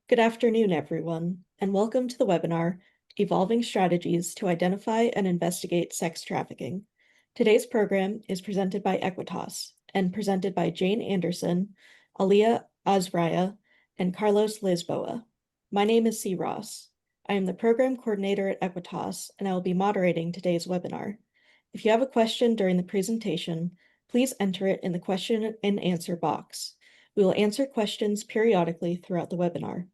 Good afternoon, everyone, and welcome to the webinar, Evolving Strategies to Identify and Investigate Sex Trafficking. Today's program is presented by AEquitas and presented by Jane Anderson, Aliyah Azraya, and Carlos Lisboa. My name is C. Ross. I am the program coordinator at AEquitas, and I will be moderating today's webinar. If you have a question during the presentation, please enter it in the question and answer box. We will answer questions periodically throughout the webinar.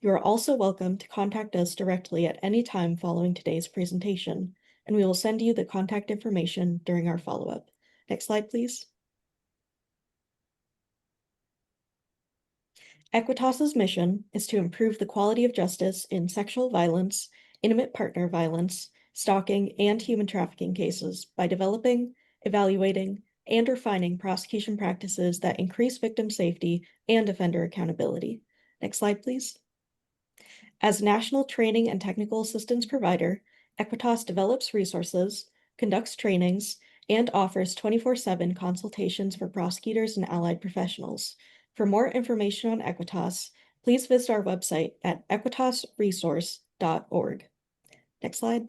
You are also welcome to contact us directly at any time following today's presentation, and we will send you the contact information during our follow-up. Next slide, please. AEquitas's mission is to improve the quality of justice in sexual violence, intimate partner violence, stalking, and human trafficking cases by developing, evaluating, and refining prosecution practices that increase victim safety and offender accountability. Next slide, please. As a national training and technical assistance provider, AEquitas develops resources, conducts trainings, and offers 24/7 consultations for prosecutors and allied professionals. For more information on AEquitas, please visit our website at equitasresource.org. Next slide.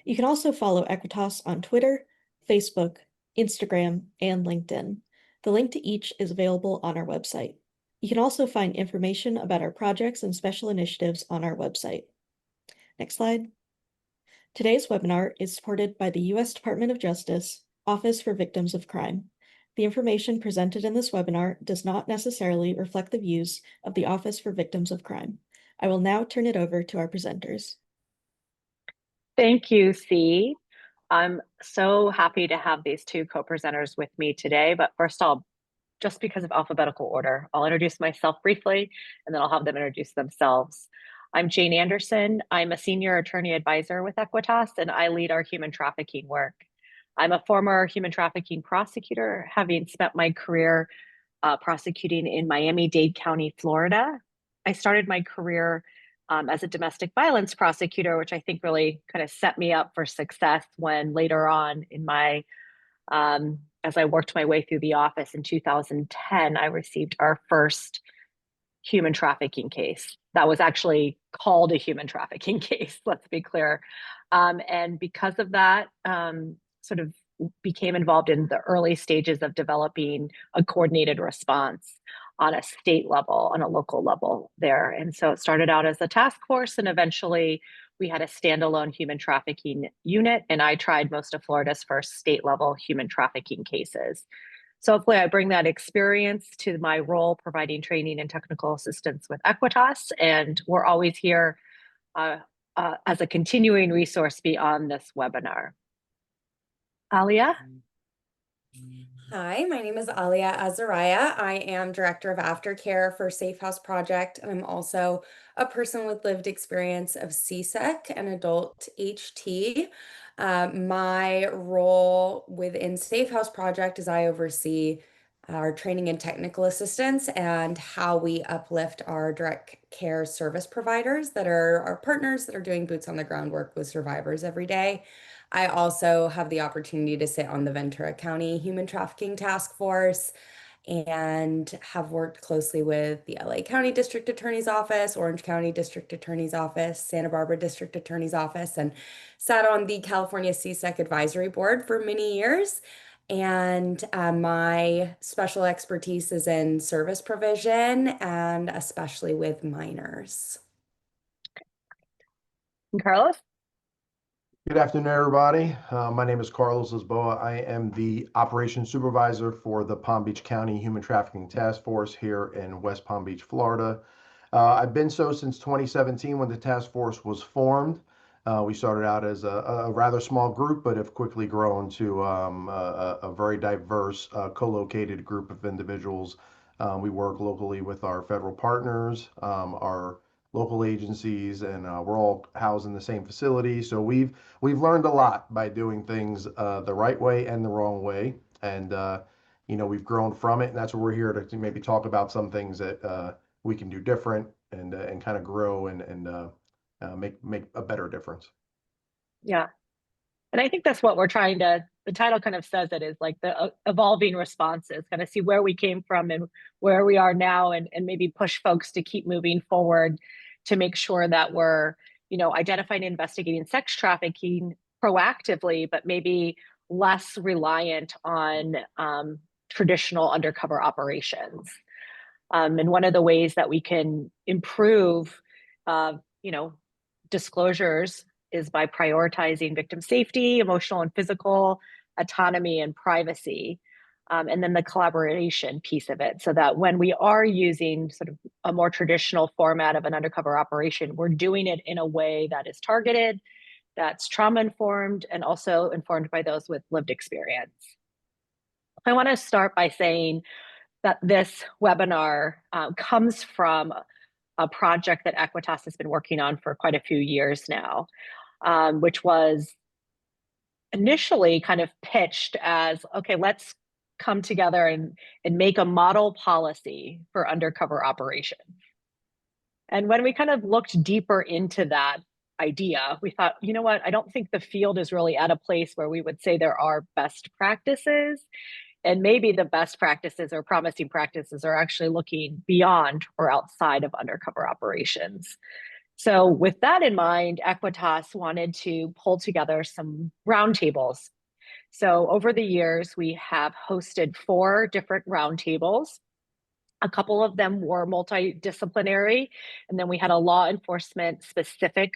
You can also follow AEquitas on Twitter, Facebook, Instagram, and LinkedIn. The link to each is available on our website. You can also find information about our projects and special initiatives on our website. Next slide. Today's webinar is supported by the U.S. Department of Justice, Office for Victims of Crime. The information presented in this webinar does not necessarily reflect the views of the Office for Victims of Crime. I will now turn it over to our presenters. Thank you, C. I'm so happy to have these two co-presenters with me today, but first just because of alphabetical order, I'll introduce myself briefly, and then I'll have them introduce themselves. I'm Jane Anderson. I'm a senior attorney advisor with AEquitas, and I lead our human trafficking work. I'm a former human trafficking prosecutor, having spent my career prosecuting in Miami-Dade County, Florida. I started my career as a domestic violence prosecutor, which I think really kind of set me up for success when later on in my as I worked my way through the office in 2010, I received our first human trafficking case. That was actually called a human trafficking case, let's be clear. And because of that, sort of became involved in the early stages of developing a coordinated response on a state level, on a local level there. And so it started out as a task force, and eventually we had a standalone human trafficking unit, and I tried most of Florida's first state-level human trafficking cases. So hopefully I bring that experience to my role providing training and technical assistance with AEquitas, and we're always here as a continuing resource beyond this webinar. Aliyah? Hi, my name is Aliyah Azraya. I am Director of Aftercare for Safe House Project, and I'm also a person with lived experience of CSEC and adult HT. My role within Safe House Project is I oversee our training and technical assistance and how we uplift our direct care service providers that are our partners that are doing boots on the ground work with survivors every day. I also have the opportunity to sit on the Ventura County Human Trafficking Task Force and have worked closely with the LA County District Attorney's Office, Orange County District Attorney's Office, Santa Barbara District Attorney's Office, and sat on the California CSEC Advisory Board for many years. And my special expertise is in service provision and especially with minors. And Carlos? Good afternoon, everybody. My name is Carlos Lisboa. I am the operations supervisor for the Palm Beach County Human Trafficking Task Force here in West Palm Beach, Florida. I've been so since 2017 when the task force was formed. We started out as a rather small group, but have quickly grown to a very diverse, co-located group of individuals. We work locally with our federal partners, our local agencies, and we're all housed in the same facility. So we've learned a lot by doing things the right way and the wrong way, and we've grown from it. And that's what we're here to maybe talk about, some things that we can do different and kind of grow and make a better difference. Yeah. And I think that's what we're trying to the title kind of says it, is like the evolving responses, kind of see where we came from and where we are now, and maybe push folks to keep moving forward to make sure that we're, identifying and investigating sex trafficking proactively, but maybe less reliant on traditional undercover operations. And one of the ways that we can improve, disclosures is by prioritizing victim safety, emotional and physical autonomy, and privacy. And then the collaboration piece of it, so that when we are using sort of a more traditional format of an undercover operation, we're doing it in a way that is targeted, that's trauma informed, and also informed by those with lived experience. I want to start by saying that this webinar comes from a project that AEquitas has been working on for quite a few years now, which was initially kind of pitched as, okay, let's come together and make a model policy for undercover operations. And when we kind of looked deeper into that idea, we thought, you know what, I don't think the field is really at a place where we would say there are best practices. And maybe the best practices or promising practices are actually looking beyond or outside of undercover operations. So with that in mind, AEquitas wanted to pull together some roundtables. So over the years, we have hosted 4 different roundtables. A couple of them were multidisciplinary, and then we had a law enforcement specific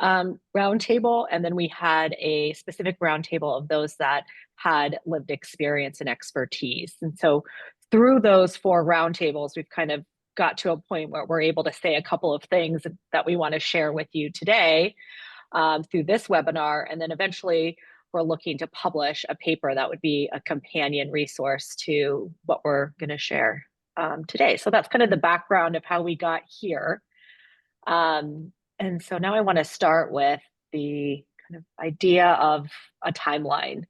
roundtable, and then we had a specific roundtable of those that had lived experience and expertise. And so through those 4 roundtables, we've kind of got to a point where we're able to say a couple of things that we want to share with you today through this webinar. And then eventually we're looking to publish a paper that would be a companion resource to what we're going to share today. So that's kind of the background of how we got here. And so now I want to start with the kind of idea of a timeline,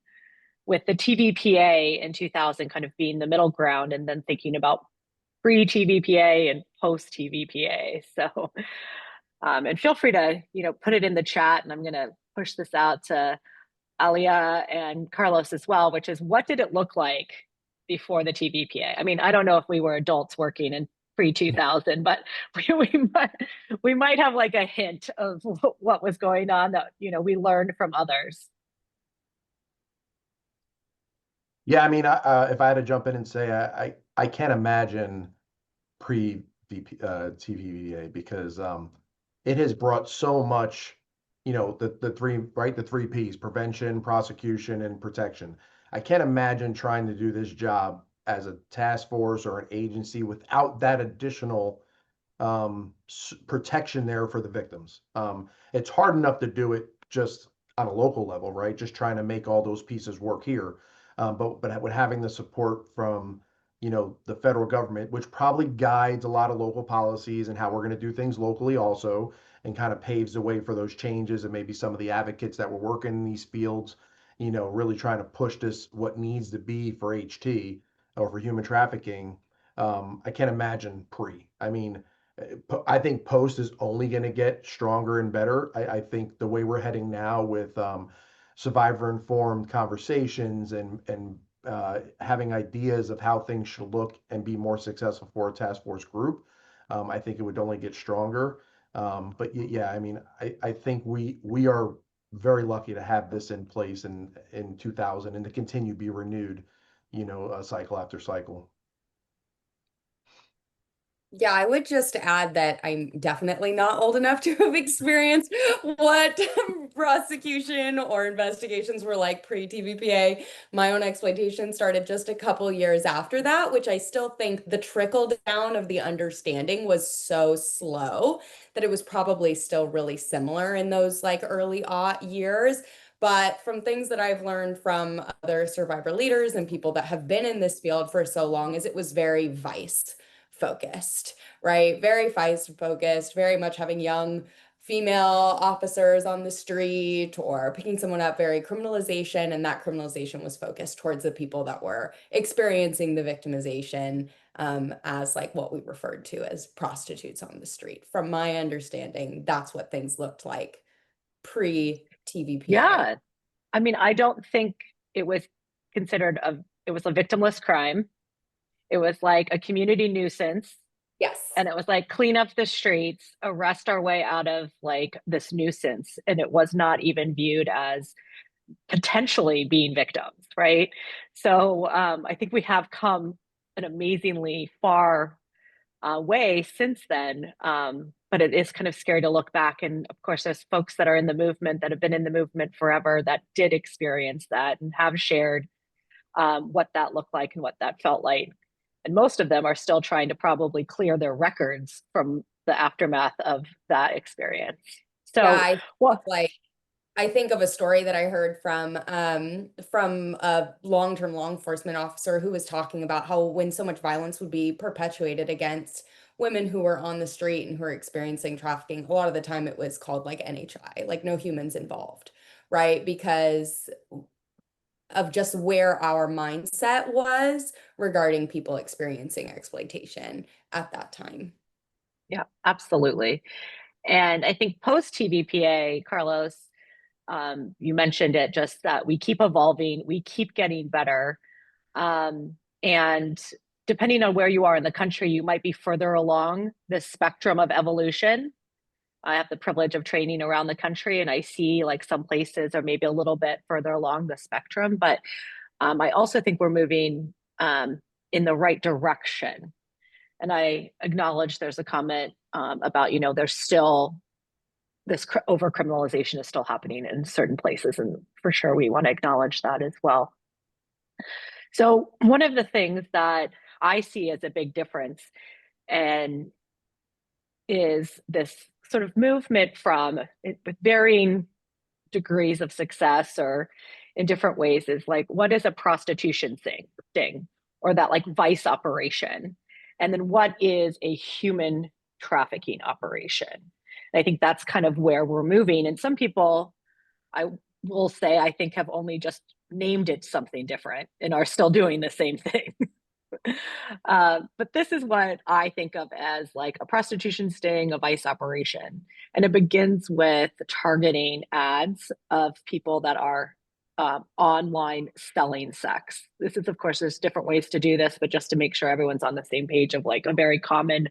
with the TVPA in 2000 kind of being the middle ground, and then thinking about pre-TVPA and post-TVPA. So, and feel free to, put it in the chat, and I'm going to push this out to Alia and Carlos as well, which is, what did it look like before the TVPA? I mean, I don't know if we were adults working in pre-2000, but we might have like a hint of what was going on that, we learned from others. Yeah, I mean, if I had to jump in and say, I can't imagine TVPA, because it has brought so much, the three P's: prevention, prosecution, and protection. I can't imagine trying to do this job as a task force or an agency without that additional protection there for the victims. It's hard enough to do it just on a local level, right? Just trying to make all those pieces work here. But with having the support from, the federal government, which probably guides a lot of local policies and how we're going to do things locally also, and kind of paves the way for those changes, and maybe some of the advocates that were working in these fields, really trying to push this, what needs to be for HT or for human trafficking. I can't imagine pre. I mean, I think post is only going to get stronger and better. I think the way we're heading now with survivor informed conversations and having ideas of how things should look and be more successful for a task force group, I think it would only get stronger. But yeah, I mean, I think we are very lucky to have this in place in 2000, and to continue to be renewed, cycle after cycle. Yeah, I would just add that I'm definitely not old enough to have experienced what prosecution or investigations were like pre-TVPA. My own exploitation started just a couple years after that, which I still think the trickle down of the understanding was so slow that it was probably still really similar in those like early years. But from things that I've learned from other survivor leaders and people that have been in this field for so long, is it was very vice focused, right? Very vice focused, very much having young female officers on the street or picking someone up, very criminalization. And that criminalization was focused towards the people that were experiencing the victimization, as like what we referred to as prostitutes on the street. From my understanding, that's what things looked like pre-TVPA. Yeah. I mean, I don't think it was considered it was a victimless crime. It was like a community nuisance. Yes. And it was like clean up the streets, arrest our way out of like this nuisance. And it was not even viewed as potentially being victims, right? So I think we have come an amazingly far way since then. But it is kind of scary to look back. And of course, there's folks that are in the movement that have been in the movement forever that did experience that and have shared what that looked like and what that felt like. And most of them are still trying to probably clear their records from the aftermath of that experience. So, Yeah, well, like I think of a story that I heard from a long-term law enforcement officer who was talking about how when so much violence would be perpetuated against women who were on the street and who were experiencing trafficking, a lot of the time it was called like NHI, like no humans involved, right? Because of just where our mindset was regarding people experiencing exploitation at that time. yeah, absolutely. And I think post TVPA, Carlos, you mentioned it, just that we keep evolving, we keep getting better. And depending on where you are in the country, you might be further along the spectrum of evolution. I have the privilege of training around the country, and I see like some places are maybe a little bit further along the spectrum, but I also think we're moving in the right direction. And I acknowledge there's a comment about, there's still this over criminalization is still happening in certain places. And for sure, we want to acknowledge that as well. So, one of the things that I see as a big difference and is this sort of movement from with varying degrees of success or in different ways is like, what is a prostitution sting or that like vice operation? And then what is a human trafficking operation? And I think that's kind of where we're moving. And some people, I will say, I think have only just named it something different and are still doing the same thing. But this is what I think of as like a prostitution sting, a vice operation. And it begins with targeting ads of people that are online selling sex. This is, of course, there's different ways to do this, but just to make sure everyone's on the same page of like a very common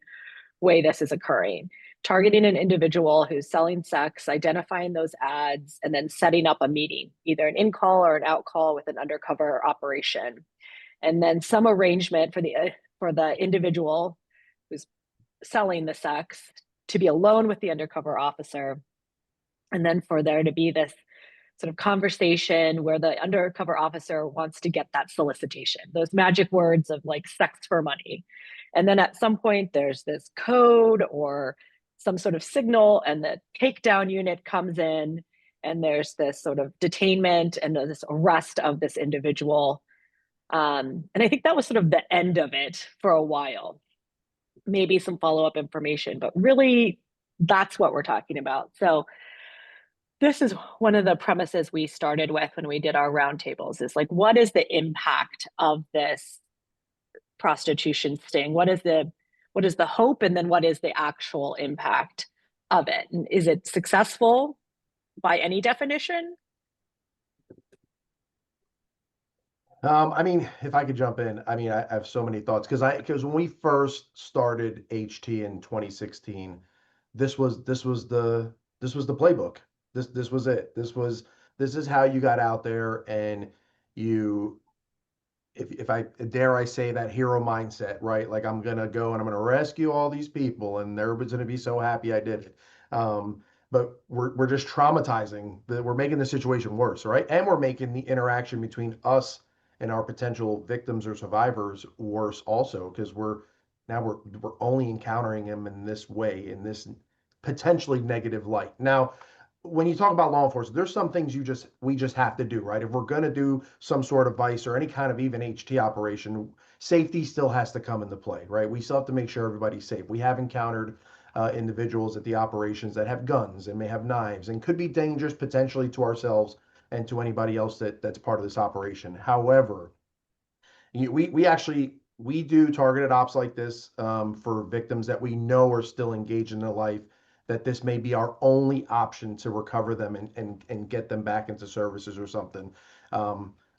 way this is occurring. Targeting an individual who's selling sex, identifying those ads, and then setting up a meeting, either an in call or an out call with an undercover operation, and then some arrangement for the individual who's selling the sex to be alone with the undercover officer, and then for there to be this sort of conversation where the undercover officer wants to get that solicitation, those magic words of like sex for money. And then at some point there's this code or some sort of signal, and the takedown unit comes in, and there's this sort of detainment and this arrest of this individual. And I think that was sort of the end of it for a while. Maybe some follow-up information, but really that's what we're talking about. So this is one of the premises we started with when we did our roundtables, is like, what is the impact of this prostitution sting? What is the hope, and then what is the actual impact of it? And is it successful by any definition? I mean, if I could jump in, I mean, I have so many thoughts because when we first started HT in 2016, this was the playbook. This was it. This is how you got out there, and you, if I dare I say, that hero mindset, right? Like, I'm gonna go and I'm gonna rescue all these people, and everybody's gonna be so happy I did it. But we're just traumatizing. We're making the situation worse, right? And we're making the interaction between us and our potential victims or survivors worse also, because we're only encountering them in this way, in this potentially negative light. Now, when you talk about law enforcement, there's some things we just have to do, right? If we're going to do some sort of vice or any kind of even HT operation, safety still has to come into play, right? We still have to make sure everybody's safe. We have encountered individuals at the operations that have guns and may have knives and could be dangerous potentially to ourselves and to anybody else that's part of this operation. However, we do targeted ops like this for victims that we know are still engaged in their life, that this may be our only option to recover them and get them back into services or something.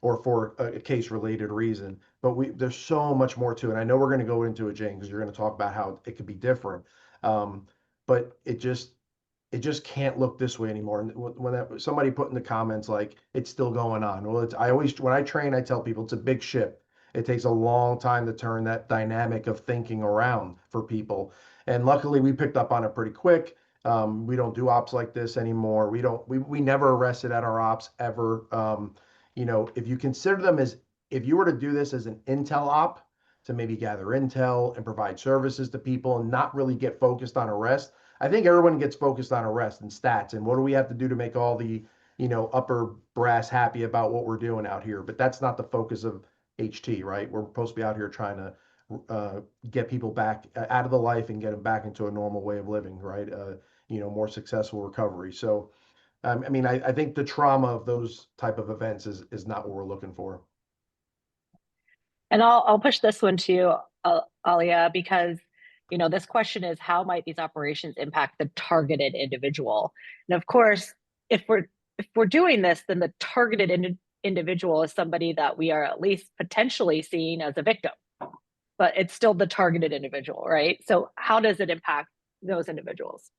or for a case-related reason. But there's so much more to it. I know we're going to go into it, Jane, because you're going to talk about how it could be different. But it just can't look this way anymore. And somebody put in the comments like it's still going on. Well, I always, when I train, I tell people it's a big ship. It takes a long time to turn that dynamic of thinking around for people. And luckily, we picked up on it pretty quick. We don't do ops like this anymore. We never arrested at our ops ever. If you consider them as, if you were to do this as an intel op to maybe gather intel and provide services to people and not really get focused on arrest, I think everyone gets focused on arrest and stats and what do we have to do to make all the, upper brass happy about what we're doing out here. But that's not the focus of HT, right? We're supposed to be out here trying to get people back out of the life and get them back into a normal way of living, right? More successful recovery. So, I think the trauma of those type of events is not what we're looking for. And I'll push this one to you, Alia, because this question is how might these operations impact the targeted individual? And of course, if we're doing this, then the targeted individual is somebody that we are at least potentially seeing as a victim, but it's still the targeted individual, right? So how does it impact those individuals?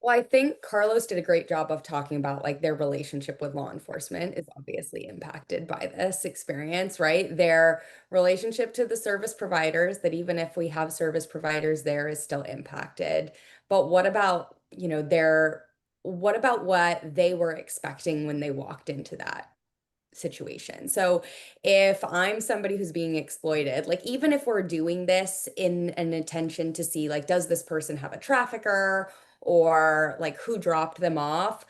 Well, I think Carlos did a great job of talking about like their relationship with law enforcement is obviously impacted by this experience, right? Their relationship to the service providers, that even if we have service providers there, is still impacted. But what about, what about what they were expecting when they walked into that situation? So if I'm somebody who's being exploited, like even if we're doing this in an intention to see like, does this person have a trafficker or like who dropped them off?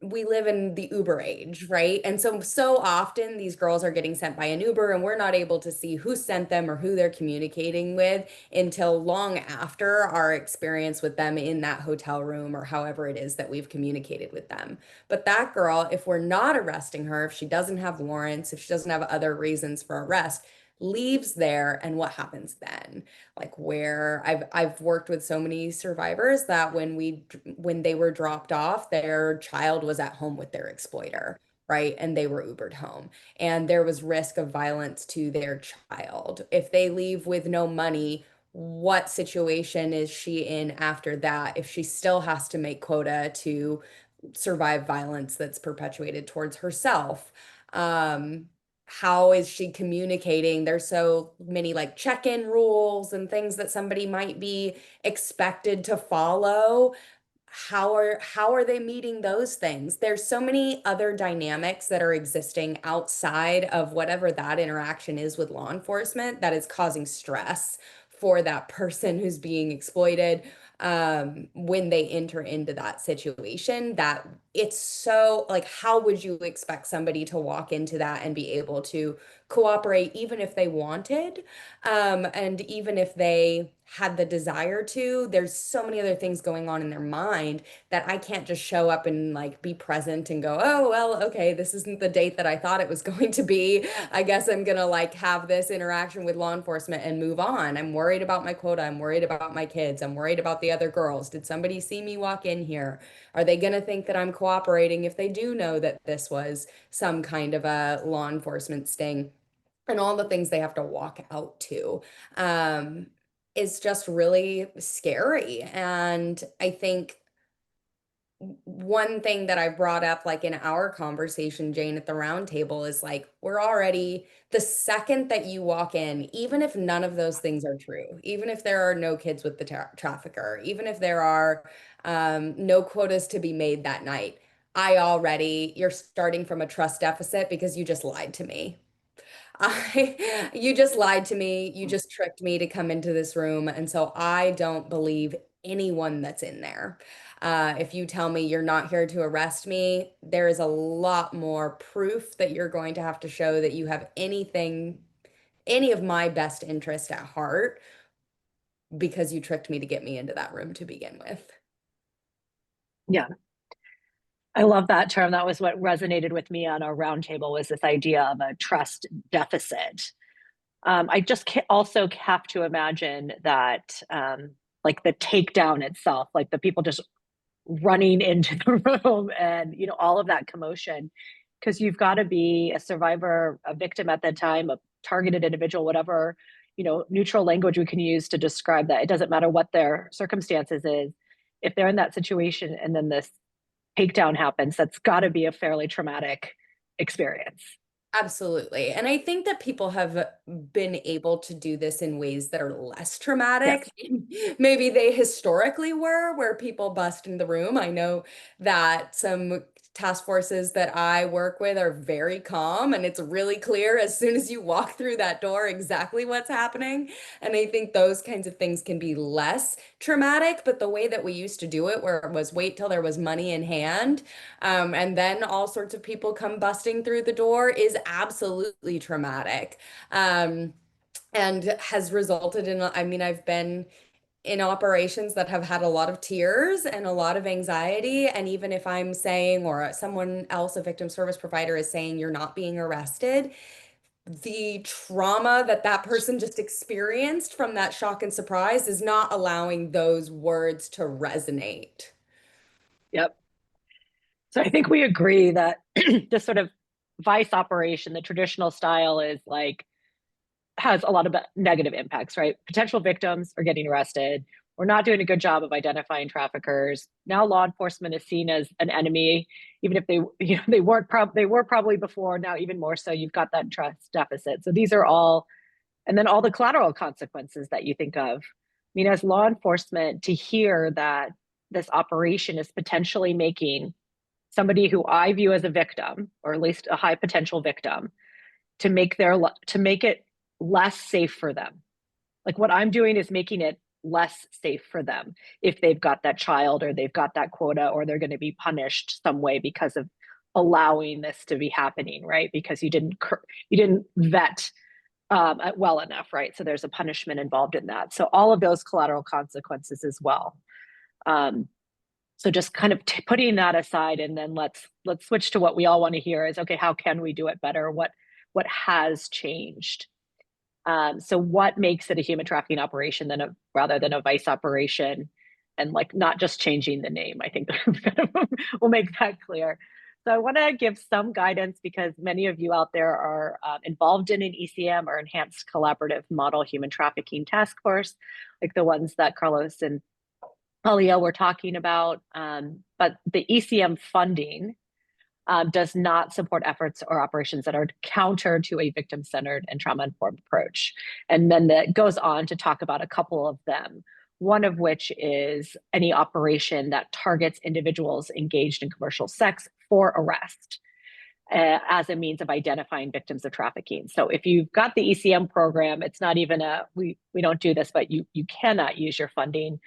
We live in the Uber age, right? And so often these girls are getting sent by an Uber and we're not able to see who sent them or who they're communicating with until long after our experience with them in that hotel room or however it is that we've communicated with them. But that girl, if we're not arresting her, if she doesn't have warrants, if she doesn't have other reasons for arrest, leaves there, and what happens then? Like where I've worked with so many survivors that when they were dropped off, their child was at home with their exploiter, right? And they were Ubered home. And there was risk of violence to their child. If they leave with no money, what situation is she in after that if she still has to make quota to survive violence that's perpetuated towards herself? How is she communicating? There's so many like check-in rules and things that somebody might be expected to follow. How are they meeting those things? There's so many other dynamics that are existing outside of whatever that interaction is with law enforcement that is causing stress for that person who's being exploited when they enter into that situation. That it's so like, how would you expect somebody to walk into that and be able to cooperate even if they wanted, and even if they had the desire to? There's so many other things going on in their mind that I can't just show up and like be present and go, oh, well, okay, this isn't the date that I thought it was going to be. I guess I'm gonna like have this interaction with law enforcement and move on. I'm worried about my quota. I'm worried about my kids. I'm worried about the other girls. Did somebody see me walk in here? Are they gonna think that I'm cooperating if they do know that this was some kind of a law enforcement sting? And all the things they have to walk out to um, is just really scary. And I think one thing that I brought up, like in our conversation, Jane, at the round table, is like, we're already, the second that you walk in, even if none of those things are true, even if there are no kids with the trafficker, even if there are no quotas to be made that night, you're starting from a trust deficit because you just lied to me. You just lied to me. You just tricked me to come into this room. And so I don't believe anyone that's in there. If you tell me you're not here to arrest me, there is a lot more proof that you're going to have to show that you have any of my best interest at heart because you tricked me to get me into that room to begin with. Yeah, I love that term. That was what resonated with me on our roundtable, was this idea of a trust deficit. I just also have to imagine that, like the takedown itself, like the people just running into the room and all of that commotion. because you've got to be a survivor, a victim at that time, a targeted individual, whatever, neutral language we can use to describe that. It doesn't matter what their circumstances is. If they're in that situation and then this takedown happens, that's got to be a fairly traumatic experience. Absolutely. And I think that people have been able to do this in ways that are less traumatic. Yes. Maybe they historically were, where people bust in the room. I know that some task forces that I work with are very calm, and it's really clear as soon as you walk through that door exactly what's happening. And I think those kinds of things can be less traumatic, but the way that we used to do it, where it was wait till there was money in hand, and then all sorts of people come busting through the door, is absolutely traumatic. And has resulted in, I mean, I've been in operations that have had a lot of tears and a lot of anxiety. And even if I'm saying, or someone else, a victim service provider, is saying you're not being arrested, the trauma that that person just experienced from that shock and surprise is not allowing those words to resonate. Yep. So I think we agree that this sort of vice operation, the traditional style, is like has a lot of negative impacts, right? Potential victims are getting arrested. We're not doing a good job of identifying traffickers. Now law enforcement is seen as an enemy, even if they were probably before. Now even more so, you've got that trust deficit. So these are all, and then all the collateral consequences that you think of. I mean, as law enforcement, to hear that this operation is potentially making somebody who I view as a victim, or at least a high potential victim, to make it less safe for them. Like what I'm doing is making it less safe for them if they've got that child or they've got that quota, or they're going to be punished some way because of allowing this to be happening, right? Because you didn't vet well enough, right? So there's a punishment involved in that. So all of those collateral consequences as well. So just kind of putting that aside, and then let's switch to what we all want to hear is, okay, how can we do it better? What has changed? So what makes it a human trafficking operation rather than a vice operation? And like not just changing the name, I think we'll make that clear. So I want to give some guidance because many of you out there are involved in an ECM or Enhanced Collaborative Model Human Trafficking Task Force, like the ones that Carlos and Alia were talking about. But the ECM funding does not support efforts or operations that are counter to a victim-centered and trauma-informed approach. And then that goes on to talk about a couple of them, one of which is any operation that targets individuals engaged in commercial sex for arrest as a means of identifying victims of trafficking. So if you've got the ECM program, it's not even we don't do this, but you cannot use your funding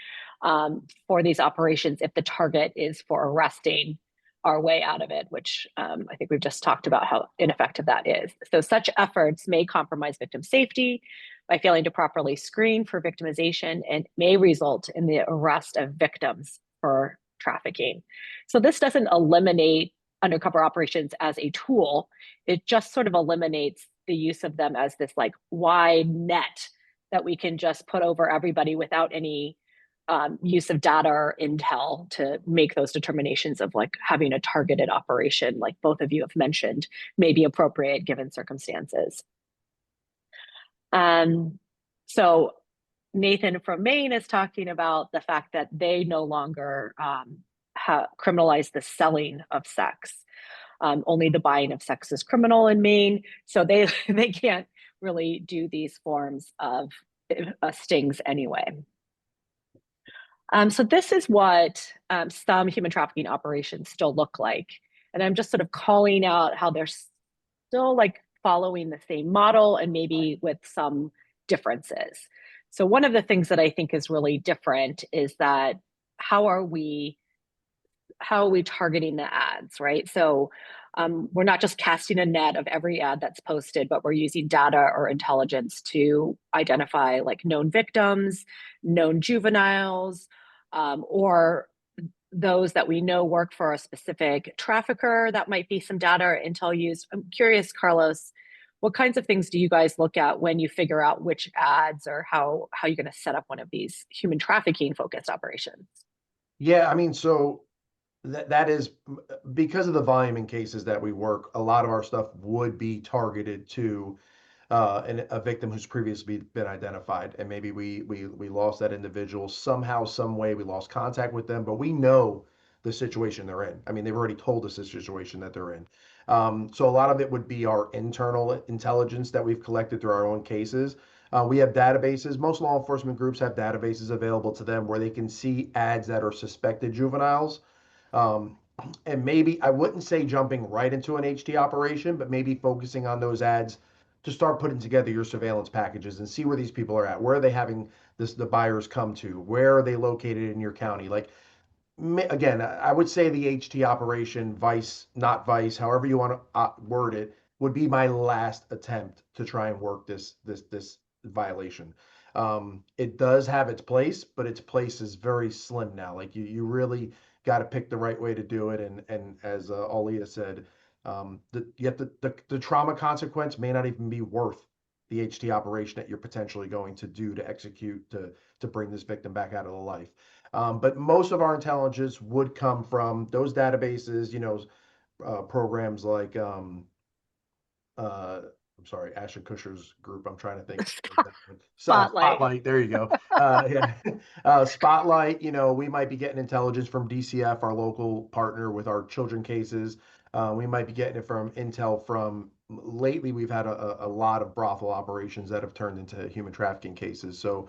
for these operations if the target is for arresting our way out of it, which I think we've just talked about how ineffective that is. So such efforts may compromise victim safety by failing to properly screen for victimization and may result in the arrest of victims for trafficking. So this doesn't eliminate undercover operations as a tool. It just sort of eliminates the use of them as this like wide net that we can just put over everybody without any use of data or intel to make those determinations of like having a targeted operation, like both of you have mentioned, may be appropriate given circumstances. So Nathan from Maine is talking about the fact that they no longer criminalize the selling of sex. Only the buying of sex is criminal in Maine, so they can't really do these forms of stings anyway. So this is what some human trafficking operations still look like. And I'm just sort of calling out how they're still like following the same model and maybe with some differences. So one of the things that I think is really different is that how are we targeting the ads, right? So we're not just casting a net of every ad that's posted, but we're using data or intelligence to identify like known victims, known juveniles, or those that we know work for a specific trafficker. That might be some data or intel used. I'm curious, Carlos, what kinds of things do you guys look at when you figure out which ads or how you're going to set up one of these human trafficking focused operations? Yeah, I mean, so that is because of the volume in cases that we work, a lot of our stuff would be targeted to a victim who's previously been identified, and maybe we lost that individual somehow, some way. We lost contact with them, but we know the situation they're in. I mean, they've already told us the situation that they're in. So a lot of it would be our internal intelligence that we've collected through our own cases. We have databases. Most law enforcement groups have databases available to them where they can see ads that are suspected juveniles. Um, and maybe I wouldn't say jumping right into an HT operation, but maybe focusing on those ads to start putting together your surveillance packages and see where these people are at. Where are they having the buyers come to? Where are they located in your county? Like, again, I would say the HT operation, vice, not vice, however you want to word it, would be my last attempt to try and work this violation. It does have its place, but its place is very slim now. Like you really got to pick the right way to do it. And as Alia said, yet the trauma consequence may not even be worth the HT operation that you're potentially going to do to execute to bring this victim back out of the life. But most of our intelligence would come from those databases, programs like uh, I'm sorry, Ashton Kutcher's group. I'm trying to think. Spotlight. Spotlight. There you go. Yeah. Spotlight. We might be getting intelligence from DCF, our local partner with our children cases. We might be getting it from intel from. Lately, we've had a lot of brothel operations that have turned into human trafficking cases. So,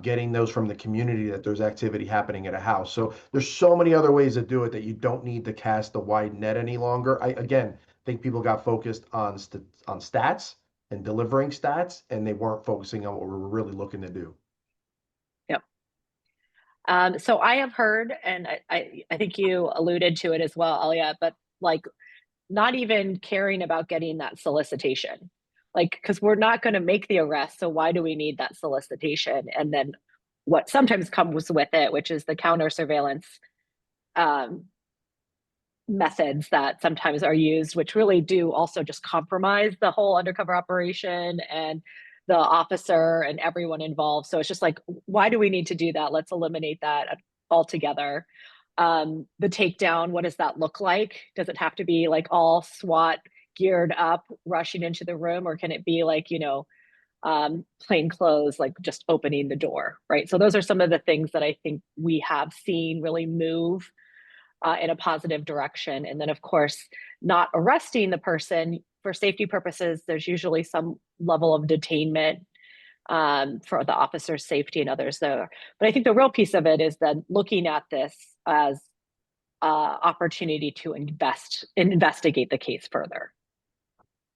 getting those from the community that there's activity happening at a house. So there's so many other ways to do it that you don't need to cast the wide net any longer. Again, think people got focused on stats and delivering stats, and they weren't focusing on what we were really looking to do. Yep. So I have heard, and I think you alluded to it as well, Alia, but like not even caring about getting that solicitation, like because we're not going to make the arrest, so why do we need that solicitation? And then what sometimes comes with it, which is the counter surveillance um, methods that sometimes are used, which really do also just compromise the whole undercover operation and the officer and everyone involved. So it's just like, why do we need to do that? Let's eliminate that altogether. The takedown, what does that look like? Does it have to be like all SWAT geared up, rushing into the room, or can it be like, plain clothes, like just opening the door, right? So those are some of the things that I think we have seen really move in a positive direction. And then, of course, not arresting the person for safety purposes. There's usually some level of detainment for the officer's safety and others there. But I think the real piece of it is that looking at this as opportunity to investigate the case further.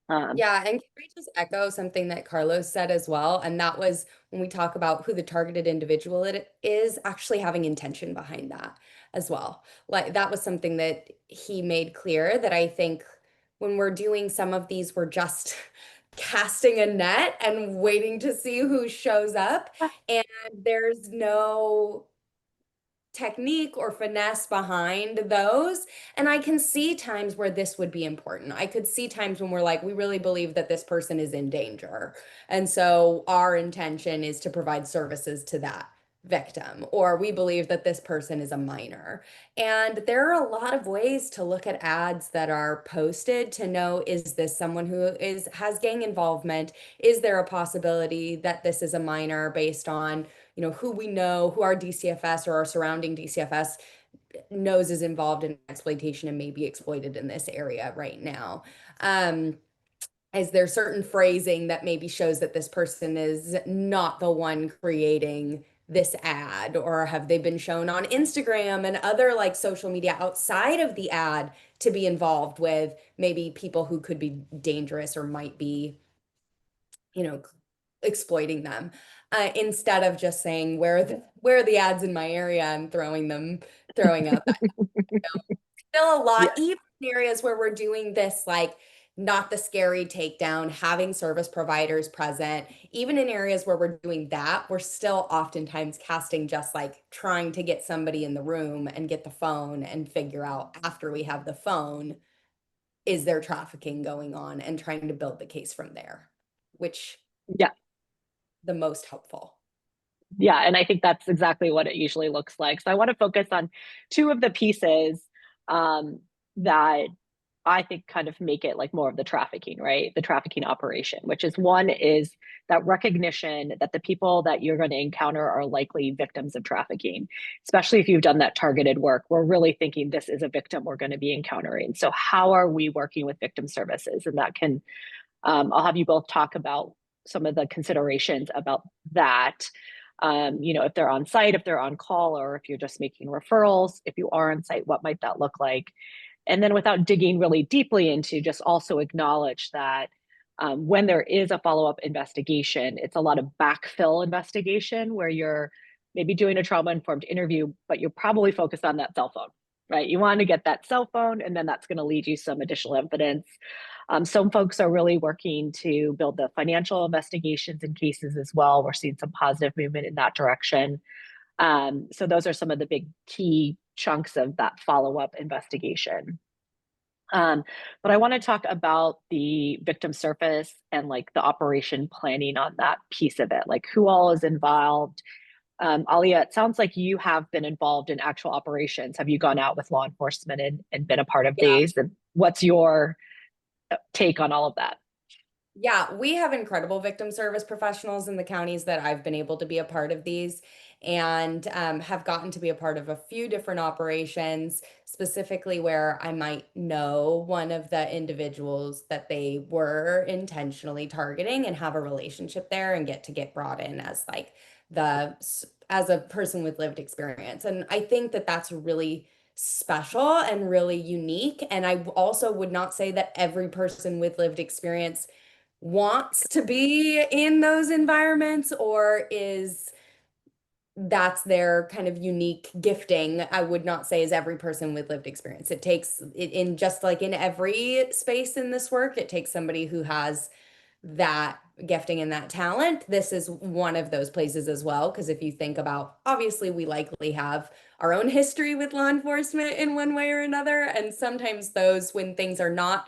Yeah, and can we just echo something that Carlos said as well? And that was when we talk about who the targeted individual it is, actually having intention behind that as well. Like that was something that he made clear that I think when we're doing some of these, we're just casting a net and waiting to see who shows up. And there's no technique or finesse behind those. And I can see times where this would be important. I could see times when we're like, we really believe that this person is in danger. And so our intention is to provide services to that victim, or we believe that this person is a minor. And there are a lot of ways to look at ads that are posted to know, is this someone who has gang involvement? Is there a possibility that this is a minor based on who we know, who our DCFS or our surrounding DCFS knows is involved in exploitation and may be exploited in this area right now. Is there certain phrasing that maybe shows that this person is not the one creating this ad, or have they been shown on Instagram and other like social media outside of the ad to be involved with maybe people who could be dangerous or might be, exploiting them, instead of just saying where are the ads in my area and throwing up. Still a lot, Yeah. even in areas where we're doing this, like not the scary takedown, having service providers present, even in areas where we're doing that, we're still oftentimes casting just like trying to get somebody in the room and get the phone and figure out after we have the phone, is there trafficking going on, and trying to build the case from there, which Yeah. the most helpful. Yeah, and I think that's exactly what it usually looks like. So I want to focus on two of the pieces that I think kind of make it like more of the trafficking, right? The trafficking operation, which is one is that recognition that the people that you're going to encounter are likely victims of trafficking, especially if you've done that targeted work. We're really thinking this is a victim we're going to be encountering. So how are we working with victim services? And that can, I'll have you both talk about some of the considerations about that. If they're on site, if they're on call, or if you're just making referrals, if you are on site, what might that look like? And then without digging really deeply into, just also acknowledge that when there is a follow-up investigation, it's a lot of backfill investigation where you're maybe doing a trauma-informed interview, but you're probably focused on that cell phone, right? You want to get that cell phone, and then that's going to lead you some additional evidence. Some folks are really working to build the financial investigations in cases as well. We're seeing some positive movement in that direction. So those are some of the big key chunks of that follow-up investigation. But I want to talk about the victim service and like the operation planning on that piece of it, like who all is involved. Alia, it sounds like you have been involved in actual operations. Have you gone out with law enforcement and been a part of Yeah. these? And what's your take on all of that? Yeah, we have incredible victim service professionals in the counties that I've been able to be a part of these and have gotten to be a part of a few different operations, specifically where I might know one of the individuals that they were intentionally targeting and have a relationship there and get brought in as like as a person with lived experience. And I think that that's really special and really unique. And I also would not say that every person with lived experience wants to be in those environments or is that's their kind of unique gifting. I would not say is every person with lived experience. It takes it in just like in every space in this work, it takes somebody who has that gifting and that talent. This is one of those places as well. Because if you think about, obviously, we likely have our own history with law enforcement in one way or another. And sometimes those, when things are not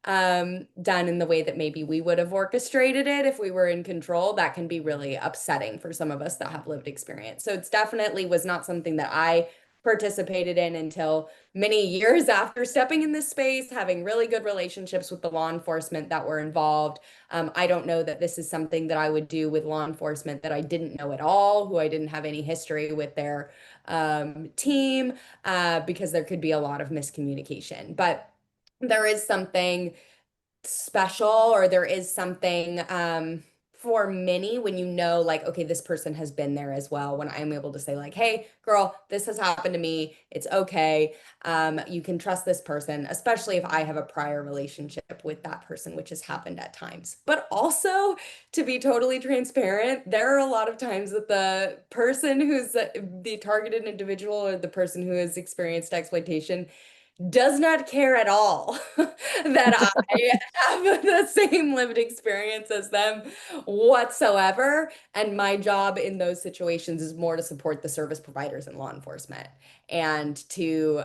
done in the way that maybe we would have orchestrated it if we were in control, that can be really upsetting for some of us that have lived experience. So it's definitely was not something that I participated in until many years after stepping in this space, having really good relationships with the law enforcement that were involved. I don't know that this is something that I would do with law enforcement that I didn't know at all, who I didn't have any history with their team, because there could be a lot of miscommunication. But there is something special or there is something for many when you know like okay this person has been there as well when I'm able to say like hey girl this has happened to me it's okay you can trust this person especially if I have a prior relationship with that person which has happened at times but also to be totally transparent there are a lot of times that the person who's the targeted individual or the person who has experienced exploitation does not care at all that I have the same lived experience as them whatsoever. And my job in those situations is more to support the service providers and law enforcement and to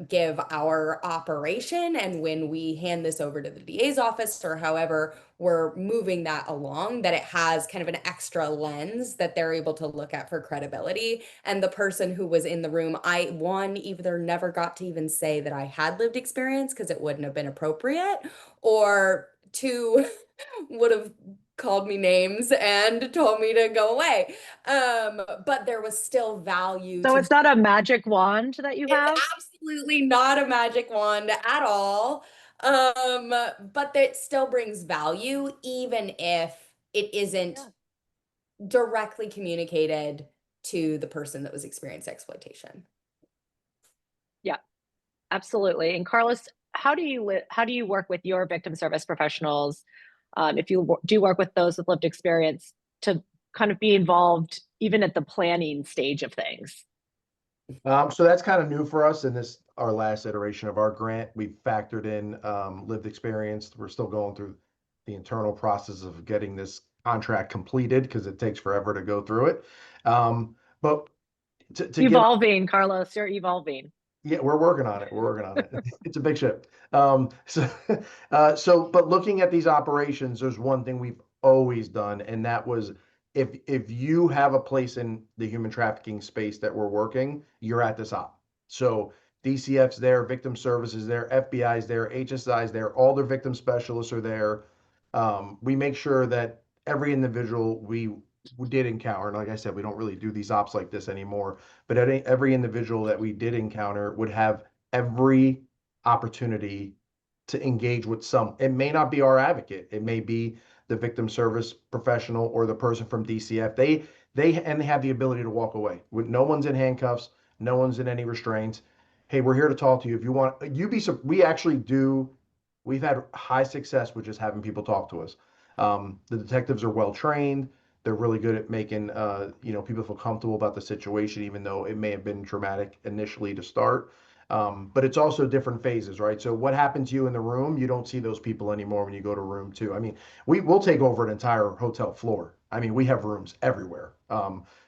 give our operation. And when we hand this over to the DA's office or however we're moving that along, that it has kind of an extra lens that they're able to look at for credibility. And the person who was in the room, one, either never got to even say that I had lived experience because it wouldn't have been appropriate, or two, would have called me names and told me to go away. But there was still value So to it's not a magic wand that you it's have? absolutely not a magic wand at all. But that still brings value, even if it isn't Yeah. directly communicated to the person that was experiencing exploitation. Yeah, absolutely. And Carlos, how do you work with your victim service professionals, if you do work with those with lived experience, to kind of be involved even at the planning stage of things? So that's kind of new for us in this our last iteration of our grant. We've factored in lived experience. We're still going through the internal process of getting this contract completed because it takes forever to go through it. But to give Evolving, Carlos, you're evolving. yeah, we're working on it. We're working on it. It's a big ship. But looking at these operations, there's one thing we've always done, and that was if you have a place in the human trafficking space that we're working, you're at this op. So DCF's there, victim services there, FBI's there, HSI's there, all their victim specialists are there. We make sure that every individual we did encounter, and like I said, we don't really do these ops like this anymore, but every individual that we did encounter would have every opportunity to engage with some. It may not be our advocate. It may be the victim service professional or the person from DCF. They have the ability to walk away. With no one's in handcuffs, no one's in any restraints. Hey, we're here to talk to you. If you want, we actually do. We've had high success with just having people talk to us. The detectives are well trained. They're really good at making people feel comfortable about the situation, even though it may have been traumatic initially to start. But it's also different phases, right? So what happened to you in the room, you don't see those people anymore when you go to room two. I mean, we'll take over an entire hotel floor. I mean, we have rooms everywhere,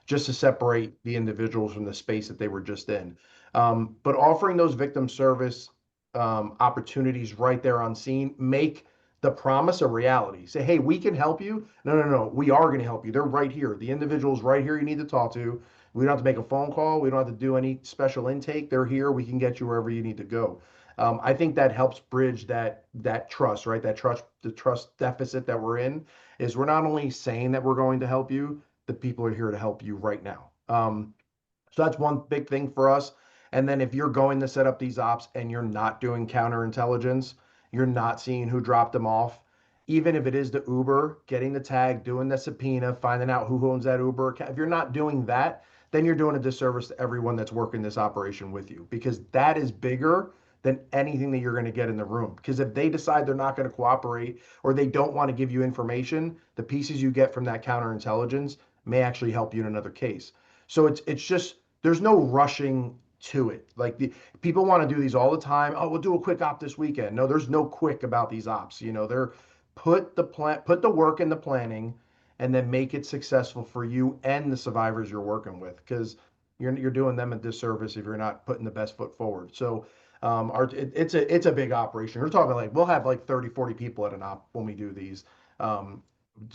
just to separate the individuals from the space that they were just in. But offering those victim service opportunities right there on scene make the promise a reality. Say, hey, we can help you. No, we are going to help you. They're right here. The individual's right here you need to talk to. We don't have to make a phone call. We don't have to do any special intake. They're here. We can get you wherever you need to go. I think that helps bridge that trust, right? The trust deficit that we're in is we're not only saying that we're going to help you, the people are here to help you right now. So that's one big thing for us. And then if you're going to set up these ops and you're not doing counterintelligence, you're not seeing who dropped them off, even if it is the Uber, getting the tag, doing the subpoena, finding out who owns that Uber account. If you're not doing that, then you're doing a disservice to everyone that's working this operation with you, because that is bigger than anything that you're going to get in the room. Because if they decide they're not going to cooperate or they don't want to give you information, the pieces you get from that counterintelligence may actually help you in another case. So it's just there's no rushing to it. Like people want to do these all the time. Oh, we'll do a quick op this weekend. No, there's no quick about these ops. They're put the work in the planning, and then make it successful for you and the survivors you're working with, because you're doing them a disservice if you're not putting the best foot forward. So it's a big operation. We're talking like we'll have like 30, 40 people at an op when we do these, um,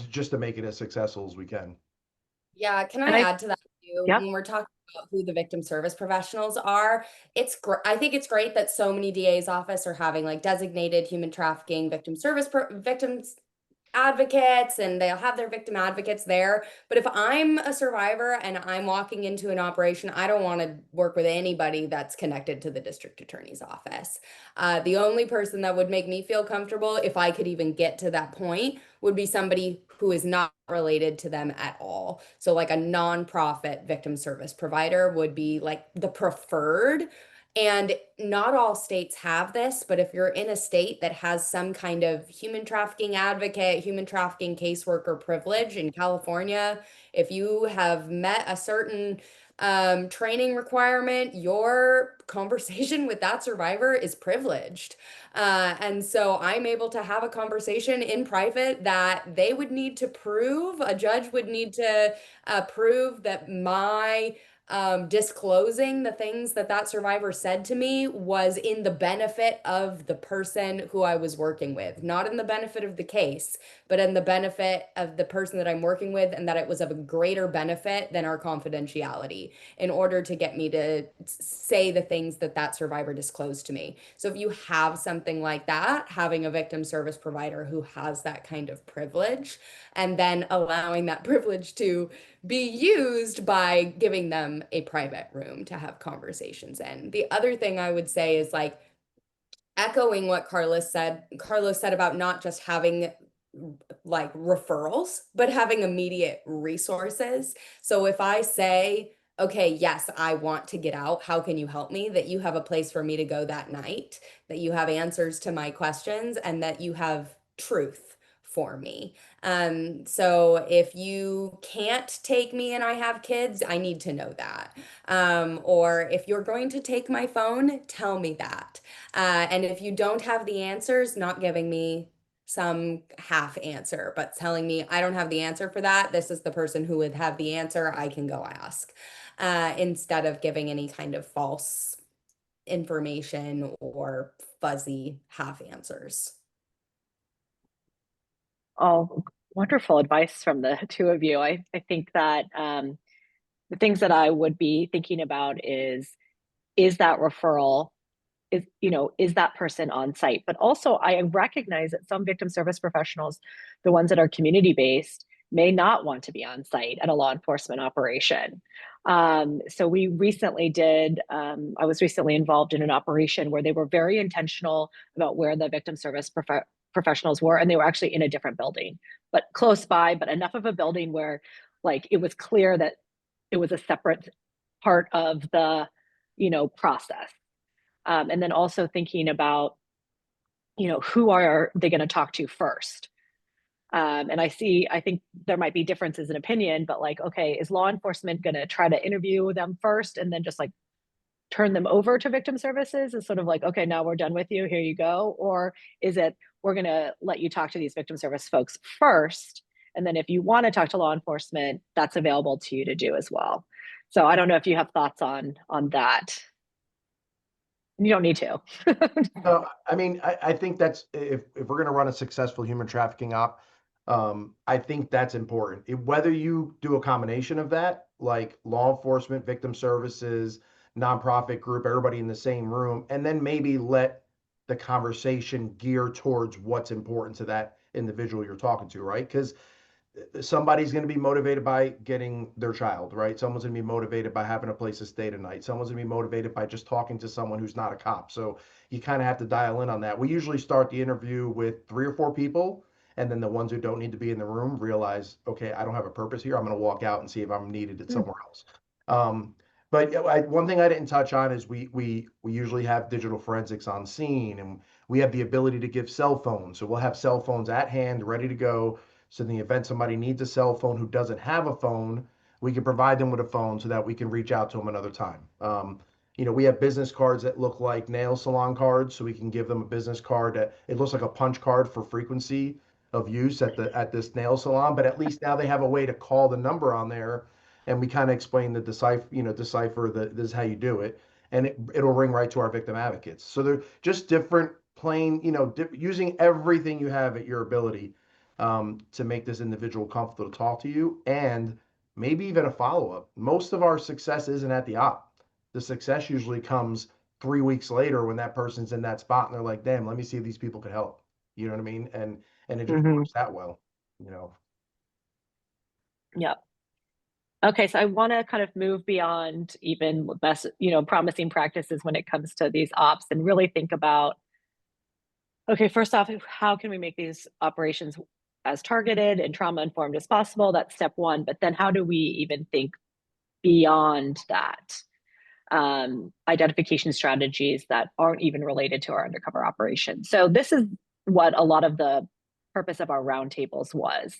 just to make it as successful as we can. Yeah, can And I add to that too? yeah, When we're talking about who the victim service professionals are, I think it's great that so many DA's office are having like designated human trafficking victims advocates, and they'll have their victim advocates there. But if I'm a survivor and I'm walking into an operation, I don't want to work with anybody that's connected to the district attorney's office. The only person that would make me feel comfortable, if I could even get to that point, would be somebody who is not related to them at all. So like a nonprofit victim service provider would be like the preferred. And not all states have this, but if you're in a state that has some kind of human trafficking advocate, human trafficking caseworker privilege in California, if you have met a certain training requirement, your conversation with that survivor is privileged. And so I'm able to have a conversation in private that they would need to prove, a judge would need to prove that my disclosing the things that that survivor said to me was in the benefit of the person who I was working with, not in the benefit of the case, but in the benefit of the person that I'm working with, and that it was of a greater benefit than our confidentiality in order to get me to say the things that that survivor disclosed to me. So if you have something like that, having a victim service provider who has that kind of privilege, and then allowing that privilege to be used by giving them a private room to have conversations in. The other thing I would say is like echoing what Carlos said about not just having like referrals, but having immediate resources. So if I say, okay, yes, I want to get out, how can you help me? That you have a place for me to go that night, that you have answers to my questions, and that you have truth for me. So if you can't take me and I have kids, I need to know that. Or if you're going to take my phone, tell me that. And if you don't have the answers, not giving me some half answer, but telling me I don't have the answer for that. This is the person who would have the answer. I can go ask, instead of giving any kind of false information or fuzzy half answers. oh, wonderful advice from the two of you. I think that the things that I would be thinking about is is that referral, is that person on site? But also I recognize that some victim service professionals, the ones that are community-based, may not want to be on site at a law enforcement operation. So we recently I was recently involved in an operation where they were very intentional about where the victim service professionals were, and they were actually in a different building, but close by, but enough of a building where like it was clear that it was a separate part of the, process. And then also thinking about, who are they going to talk to first? And I think there might be differences in opinion, but like, okay, is law enforcement going to try to interview them first and then just like turn them over to victim services? It's sort of like, okay, now we're done with you, here you go. Or is it, we're going to let you talk to these victim service folks first, and then if you want to talk to law enforcement, that's available to you to do as well. So I don't know if you have thoughts on that. You don't need to. I mean, I think that's if we're going to run a successful human trafficking op, I think that's important. Whether you do a combination of that, like law enforcement, victim services, nonprofit group, everybody in the same room, and then maybe let the conversation gear towards what's important to that individual you're talking to, right? Because somebody's going to be motivated by getting their child, right? Someone's going to be motivated by having a place to stay tonight. Someone's going to be motivated by just talking to someone who's not a cop. So you kind of have to dial in on that. We usually start the interview with 3 or 4 people, and then the ones who don't need to be in the room realize, okay, I don't have a purpose here. I'm going to walk out and see if I'm needed at somewhere else. But one thing I didn't touch on is we usually have digital forensics on scene, and we have the ability to give cell phones. So we'll have cell phones at hand, ready to go. So in the event somebody needs a cell phone who doesn't have a phone, we can provide them with a phone so that we can reach out to them another time. We have business cards that look like nail salon cards, so we can give them a business card that it looks like a punch card for frequency of use at this nail salon, but at least now they have a way to call the number on there, and we kind of explain the decipher that this is how you do it, and it'll ring right to our victim advocates. So they're just different plain, using everything you have at your ability to make this individual comfortable to talk to you, and maybe even a follow-up. Most of our success isn't at the op. The success usually comes 3 weeks later when that person's in that spot and they're like, damn, let me see if these people could help. You know what I mean? And it just works that well, you know. Yeah. Okay, so I want to kind of move beyond even best, promising practices when it comes to these ops, and really think about, okay, first off, how can we make these operations as targeted and trauma informed as possible? That's step one. But then how do we even think beyond that? Identification strategies that aren't even related to our undercover operation. So this is what a lot of the purpose of our roundtables was,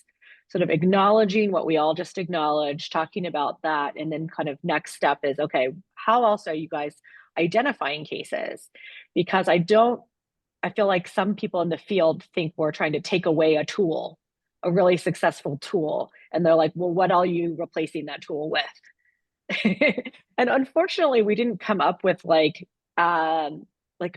sort of acknowledging what we all just acknowledged, talking about that, and then kind of next step is, okay, how else are you guys identifying cases? Because I feel like some people in the field think we're trying to take away a tool, a really successful tool, and they're like, well, what are you replacing that tool with? And unfortunately, we didn't come up with like a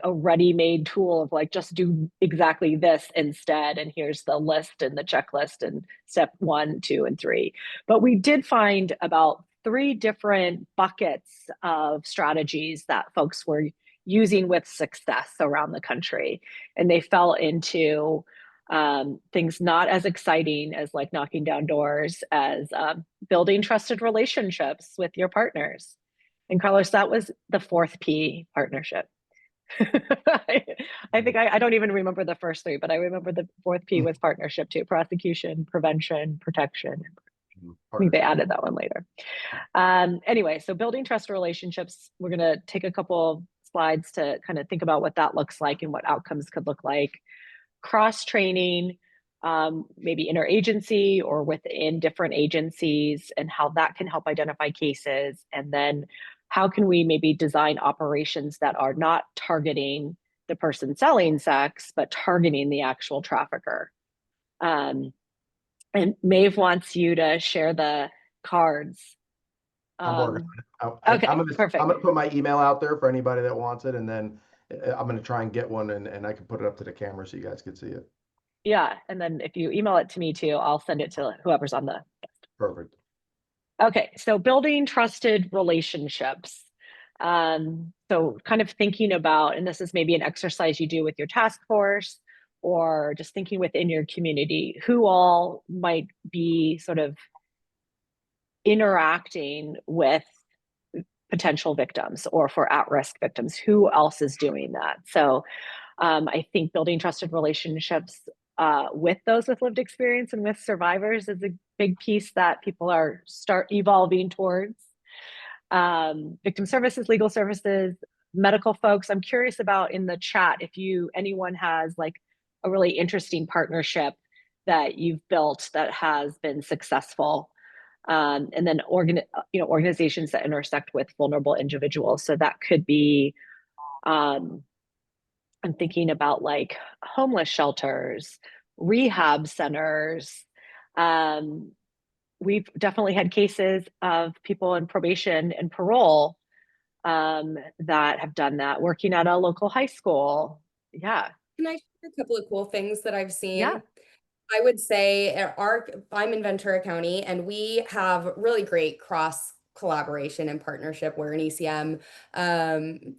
ready-made tool of like, just do exactly this instead, and here's the list and the checklist and step 1, 2, and 3. But we did find about 3 different buckets of strategies that folks were using with success around the country, and they fell into things not as exciting as like knocking down doors, as building trusted relationships with your partners. And Carlos, that was the 4th P, partnership. I think I don't even remember the first 3, but I remember the 4th P was partnership too: prosecution, prevention, protection. I think they added that one later. Anyway, so building trust relationships, we're going to take a couple slides to kind of think about what that looks like and what outcomes could look like. Cross-training, maybe interagency or within different agencies, and how that can help identify cases. And then how can we maybe design operations that are not targeting the person selling sex, but targeting the actual trafficker. And Maeve wants you to share the cards. I'm working on it. Okay, perfect. I'm gonna put my email out there for anybody that wants it, and then I'm gonna try and get one, and I can put it up to the camera so you guys can see it. Yeah, and then if you email it to me too, I'll send it to whoever's on the. Perfect. Okay, so building trusted relationships. So kind of thinking about, and this is maybe an exercise you do with your task force, or just thinking within your community, who all might be sort of interacting with potential victims or for at-risk victims, who else is doing that? So I think building trusted relationships with those with lived experience and with survivors is a big piece that people are start evolving towards. Victim services, legal services, medical folks. I'm curious about in the chat if anyone has like a really interesting partnership that you've built that has been successful. And then organizations that intersect with vulnerable individuals. So that could be um, I'm thinking about like homeless shelters, rehab centers. Um, we've definitely had cases of people in probation and parole that have done that, working at a local high school. Yeah, Can I share a couple of cool things that I've yeah. seen? I would say I'm in Ventura County, and we have really great cross collaboration and partnership. We're an ECM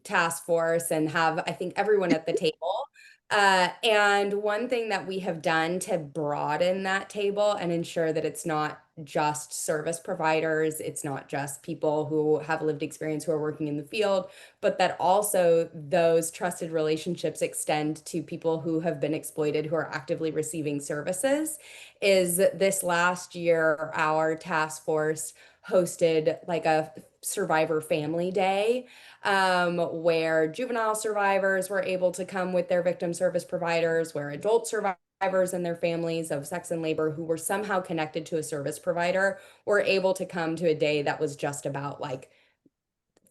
task force and have, I think, everyone at the table. And one thing that we have done to broaden that table and ensure that it's not just service providers, it's not just people who have lived experience who are working in the field, but that also those trusted relationships extend to people who have been exploited, who are actively receiving services. Is this last year, our task force hosted like a survivor family day, where juvenile survivors were able to come with their victim service providers, where adult survivors and their families of sex and labor who were somehow connected to a service provider were able to come to a day that was just about like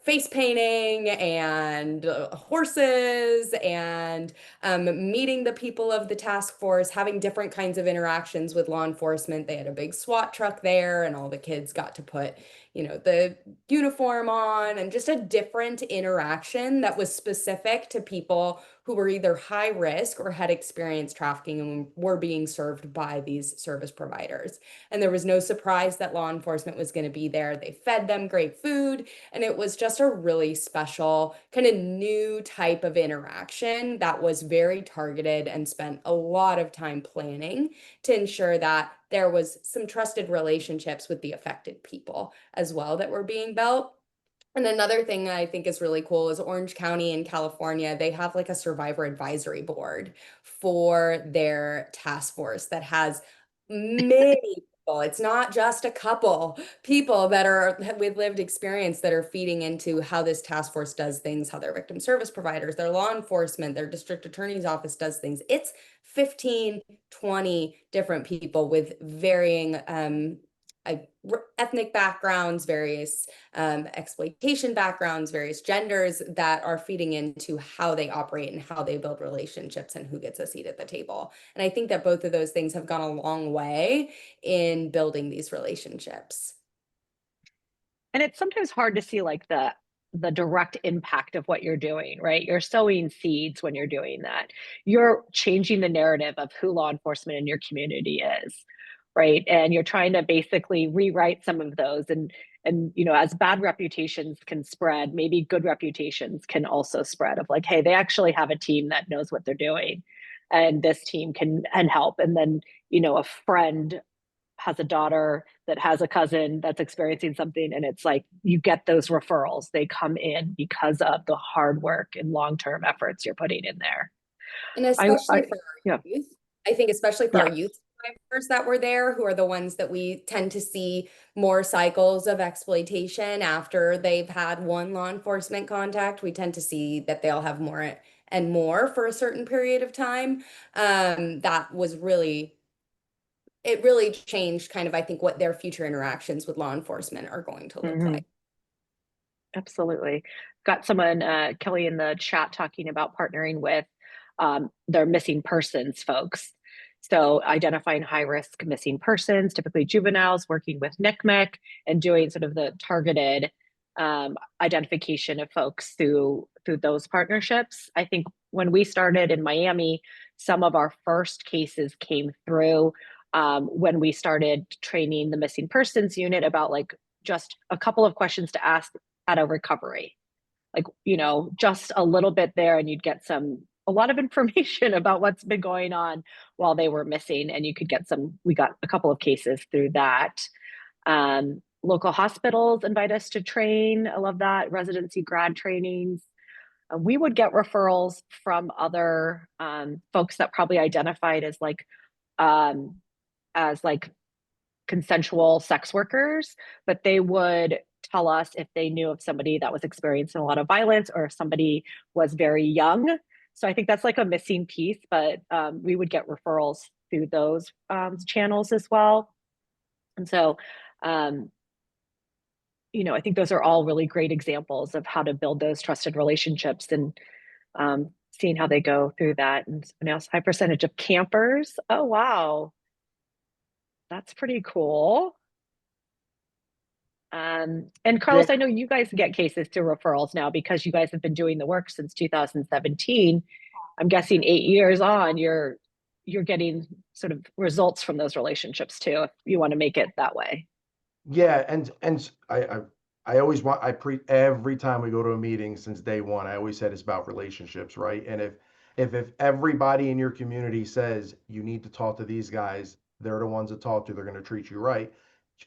face painting and horses and meeting the people of the task force, having different kinds of interactions with law enforcement. They had a big SWAT truck there, and all the kids got to put, the uniform on, and just a different interaction that was specific to people who were either high risk or had experienced trafficking and were being served by these service providers. And there was no surprise that law enforcement was going to be there. They fed them great food, and it was just a really special kind of new type of interaction that was very targeted and spent a lot of time planning to ensure that there was some trusted relationships with the affected people as well that were being built. And another thing that I think is really cool is Orange County in California, they have like a survivor advisory board for their task force that has many people. It's not just a couple people that are with lived experience that are feeding into how this task force does things, how their victim service providers, their law enforcement, their district attorney's office does things. It's 15, 20 different people with varying ethnic backgrounds, various exploitation backgrounds, various genders that are feeding into how they operate and how they build relationships and who gets a seat at the table. And I think that both of those things have gone a long way in building these relationships. And it's sometimes hard to see like the direct impact of what you're doing, right? You're sowing seeds when you're doing that. You're changing the narrative of who law enforcement in your community is, right? And you're trying to basically rewrite some of those, and as bad reputations can spread, maybe good reputations can also spread of like, hey, they actually have a team that knows what they're doing, and this team can and help. And then a friend has a daughter that has a cousin that's experiencing something, and it's like you get those referrals. They come in because of the hard work and long-term efforts you're putting in there. And I especially for Yeah, our youth, I think especially for our yeah. youth survivors that were there, who are the ones that we tend to see more cycles of exploitation after they've had one law enforcement contact. We tend to see that they'll have more and more for a certain period of time. That was really, it really changed kind of, I think, what their future interactions with law enforcement are going to look Mm-hmm. like. Absolutely. Got someone, Kelly, in the chat talking about partnering with their missing persons folks. So identifying high risk missing persons, typically juveniles, working with NCMEC and doing sort of the targeted identification of folks through those partnerships. I think when we started in Miami, some of our first cases came through when we started training the missing persons unit about like just a couple of questions to ask at a recovery, like, just a little bit there, and you'd get a lot of information about what's been going on while they were missing. And we got a couple of cases through that. Local hospitals invite us to train. I love that. Residency grad trainings. We would get referrals from other folks that probably identified um, as like consensual sex workers, but they would tell us if they knew of somebody that was experiencing a lot of violence or if somebody was very young. So I think that's like a missing piece, but we would get referrals through those channels as well. And so, I think those are all really great examples of how to build those trusted relationships and seeing how they go through that. And now it's high percentage of campers. Oh, wow. That's pretty cool. And Carlos, Jane, I know you guys get cases to referrals now because you guys have been doing the work since 2017. I'm guessing 8 years on, you're getting sort of results from those relationships too, if you want to make it that way. yeah, and I always want every time we go to a meeting since day one, I always said it's about relationships, right? And if everybody in your community says you need to talk to these guys, they're the ones to talk to, they're going to treat you right.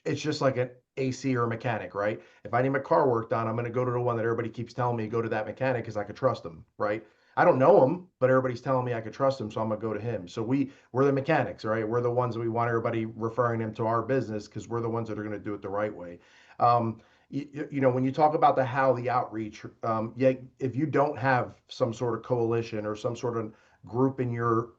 It's just like an AC or a mechanic, right? If I need my car worked on, I'm going to go to the one that everybody keeps telling me to go to that mechanic because I could trust him, right? I don't know him, but everybody's telling me I could trust him, so I'm gonna go to him. So we're the mechanics, right? We're the ones that we want everybody referring them to our business because we're the ones that are going to do it the right way. Um, when you talk about the outreach, yeah, if you don't have some sort of coalition or some sort of group in your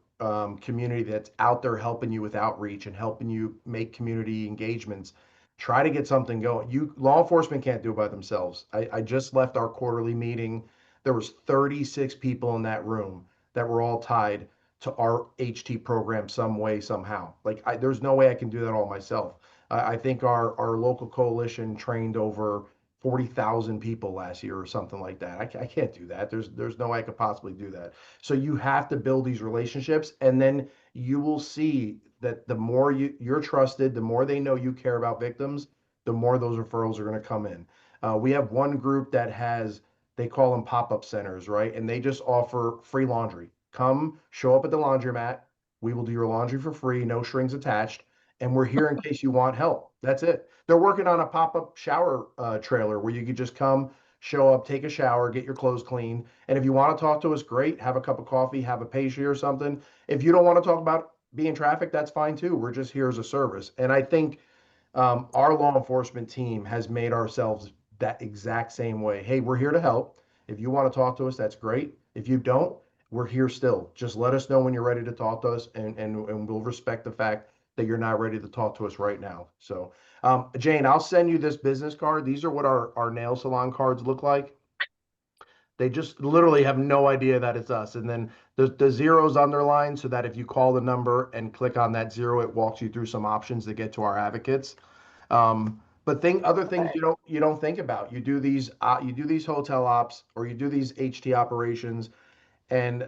community that's out there helping you with outreach and helping you make community engagements, try to get something going. Law enforcement can't do it by themselves. I just left our quarterly meeting. There was 36 people in that room that were all tied to our HT program some way, somehow. Like there's no way I can do that all myself. I think our local coalition trained over 40,000 people last year or something like that. I can't do that. There's no way I could possibly do that. So you have to build these relationships, and then you will see that the more you're trusted, the more they know you care about victims, the more those referrals are going to come in. We have one group that they call them pop-up centers, right? And they just offer free laundry. Come show up at the laundromat. We will do your laundry for free, no strings attached. And we're here in case you want help. That's it. They're working on a pop-up shower trailer where you could just come, show up, take a shower, get your clothes clean. And if you want to talk to us, great. Have a cup of coffee, have a pastry or something. If you don't want to talk about being trafficked, that's fine too. We're just here as a service. And I think our law enforcement team has made ourselves that exact same way. Hey, we're here to help. If you want to talk to us, that's great. If you don't, we're here still. Just let us know when you're ready to talk to us, and we'll respect the fact that you're not ready to talk to us right now. So, Jane, I'll send you this business card. These are what our nail salon cards look like. They just literally have no idea that it's us. And then the zeros underlined so that if you call the number and click on that zero, it walks you through some options to get to our advocates. But other things you don't think about. You do these hotel ops or you do these HT operations, and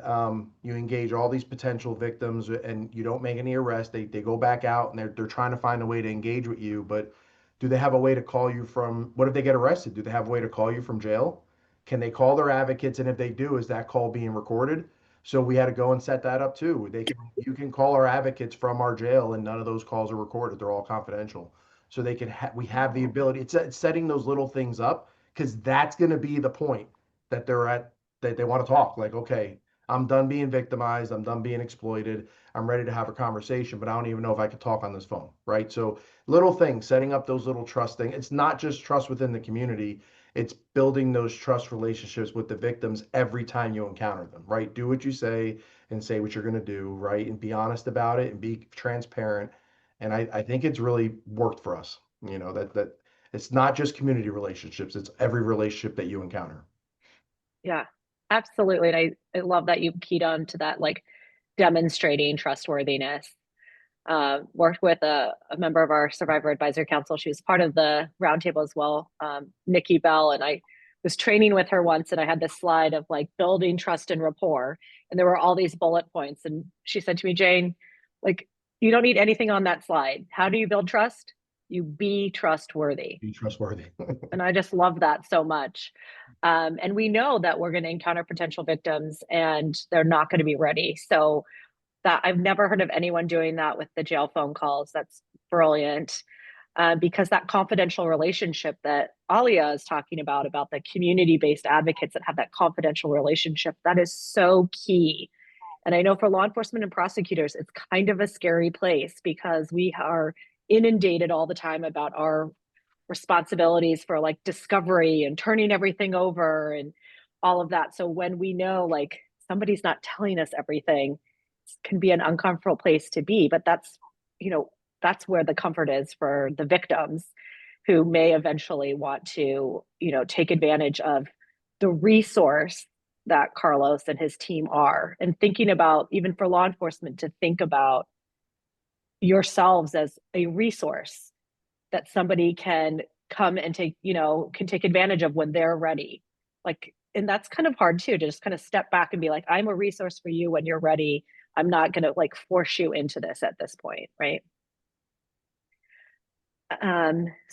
you engage all these potential victims, and you don't make any arrests. They go back out and they're trying to find a way to engage with you. But do they have a way to call you from? What if they get arrested? Do they have a way to call you from jail? Can they call their advocates? And if they do, is that call being recorded? So we had to go and set that up too. You can call our advocates from our jail, and none of those calls are recorded. They're all confidential. So we have the ability. It's setting those little things up because that's going to be the point that they want to talk. Like, okay, I'm done being victimized. I'm done being exploited. I'm ready to have a conversation, but I don't even know if I could talk on this phone, right? So little things, setting up those little trust things. It's not just trust within the community. It's building those trust relationships with the victims every time you encounter them, right? Do what you say and say what you're going to do, right? And be honest about it and be transparent. And I think it's really worked for us, that it's not just community relationships. It's every relationship that you encounter. Yeah, absolutely. And I love that you keyed on to that, like demonstrating trustworthiness. Worked with a member of our Survivor Advisor Council. She was part of the roundtable as well, Nikki Bell. And I was training with her once, and I had this slide of like building trust and rapport. And there were all these bullet points. And she said to me, Jane, like, you don't need anything on that slide. How do you build trust? You be trustworthy. Be trustworthy. And I just love that so much. And we know that we're going to encounter potential victims and they're not going to be ready. So that I've never heard of anyone doing that with the jail phone calls. That's brilliant. Because that confidential relationship that Alia is talking about the community-based advocates that have that confidential relationship, that is so key. And I know for law enforcement and prosecutors, it's kind of a scary place because we are inundated all the time about our responsibilities for like discovery and turning everything over and all of that. So when we know like somebody's not telling us everything, it can be an uncomfortable place to be. But that's, that's where the comfort is for the victims who may eventually want to, take advantage of the resource that Carlos and his team are, and thinking about, even for law enforcement, to think about yourselves as a resource that somebody can come and can take advantage of when they're ready. Like, and that's kind of hard too, to just kind of step back and be like, I'm a resource for you when you're ready. I'm not going to like force you into this at this point, right?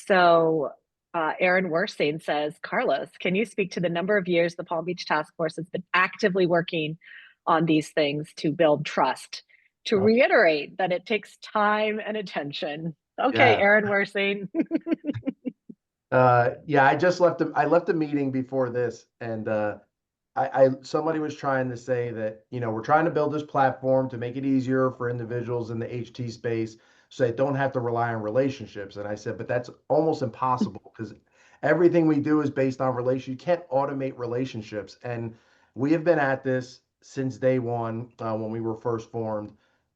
So Aaron Worsing says, Carlos, can you speak to the number of years the Palm Beach Task Force has been actively working on these things to build trust? To reiterate that it takes time and attention. Okay, Yeah. Aaron Worsing. Yeah, I left a meeting before this, and somebody was trying to say that, we're trying to build this platform to make it easier for individuals in the HT space so they don't have to rely on relationships. And I said, but that's almost impossible because everything we do is based on relation. You can't automate relationships. And we have been at this since day one, when we were first formed.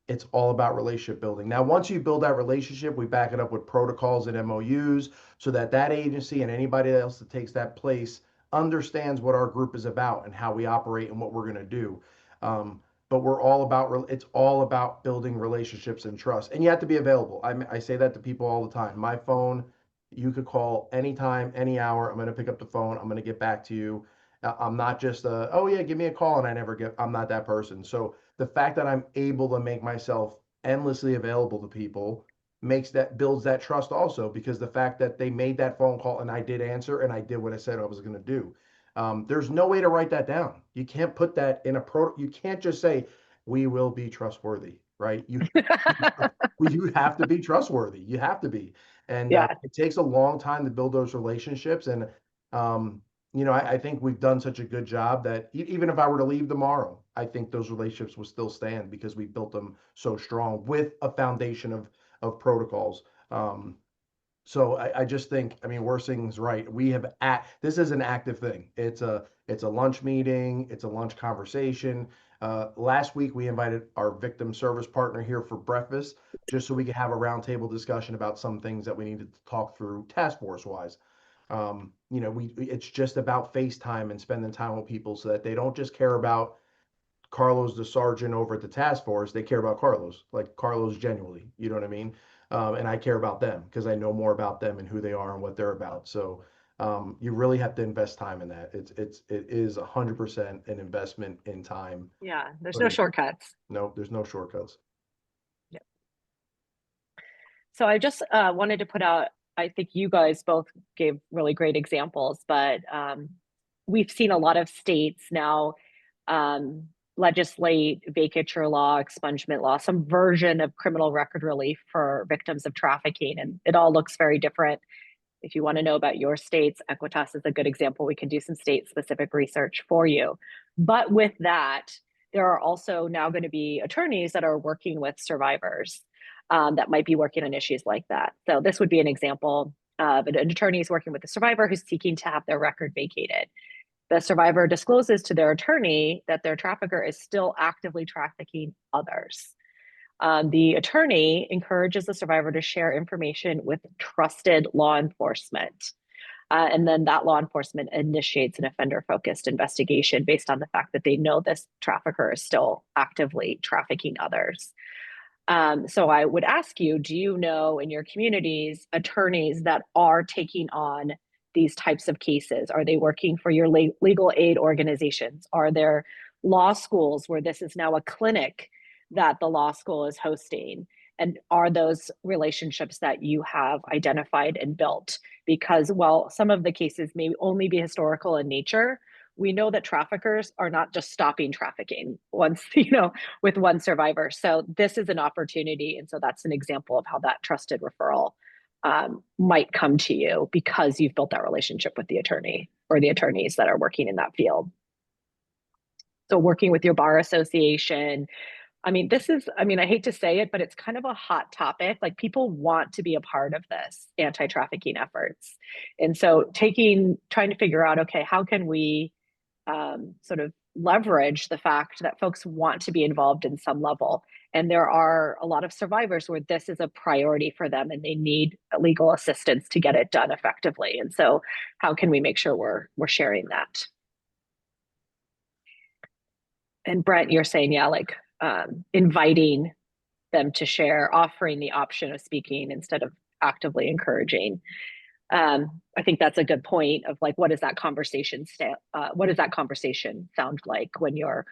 It's all about relationship building. Now, once you build that relationship, we back it up with protocols and MOUs so that that agency and anybody else that takes that place understands what our group is about and how we operate and what we're going to do. But it's all about building relationships and trust. And you have to be available. I say that to people all the time. My phone, you could call anytime, any hour. I'm going to pick up the phone. I'm going to get back to you. I'm not just oh yeah, give me a call, and I'm not that person. So the fact that I'm able to make myself endlessly available to people builds that trust also, because the fact that they made that phone call and I did answer and I did what I said I was going to do. There's no way to write that down. You can't put that in you can't just say we will be trustworthy, right? You have to be trustworthy. You have to be. And Yeah. it takes a long time to build those relationships. And I think we've done such a good job that even if I were to leave tomorrow, I think those relationships will still stand because we built them so strong with a foundation of protocols. So I just think, Worsing's right. This is an active thing. It's a lunch meeting. It's a lunch conversation. Last week we invited our victim service partner here for breakfast, just so we could have a roundtable discussion about some things that we needed to talk through task force wise. It's just about FaceTime and spending time with people so that they don't just care about Carlos, the sergeant over at the task force. They care about Carlos, like Carlos genuinely, you know what I mean? And I care about them because I know more about them and who they are and what they're about. So you really have to invest time in that. It is 100% an investment in time. Yeah, there's no shortcuts. No, there's no shortcuts. Yep. So I just wanted to put out, I think you guys both gave really great examples, but we've seen a lot of states now legislate vacatur law, expungement law, some version of criminal record relief for victims of trafficking, and it all looks very different. If you want to know about your states, AEquitas is a good example. We can do some state-specific research for you. But with that, there are also now going to be attorneys that are working with survivors that might be working on issues like that. So this would be an example of an attorney is working with a survivor who's seeking to have their record vacated. The survivor discloses to their attorney that their trafficker is still actively trafficking others. The attorney encourages the survivor to share information with trusted law enforcement. And then that law enforcement initiates an offender-focused investigation based on the fact that they know this trafficker is still actively trafficking others. So I would ask you, do you know in your communities attorneys that are taking on these types of cases? Are they working for your legal aid organizations? Are there law schools where this is now a clinic that the law school is hosting? And are those relationships that you have identified and built? Because while some of the cases may only be historical in nature, we know that traffickers are not just stopping trafficking once, with one survivor. So this is an opportunity. And so that's an example of how that trusted referral might come to you because you've built that relationship with the attorney or the attorneys that are working in that field. So working with your bar association. I hate to say it, but it's kind of a hot topic. Like, people want to be a part of this anti-trafficking efforts. And so trying to figure out, okay, how can we sort of leverage the fact that folks want to be involved in some level. And there are a lot of survivors where this is a priority for them and they need legal assistance to get it done effectively. And so how can we make sure we're sharing that? And Brent, you're saying, yeah, like inviting them to share, offering the option of speaking instead of actively encouraging. I think that's a good point of like, what does that conversation sound like when you're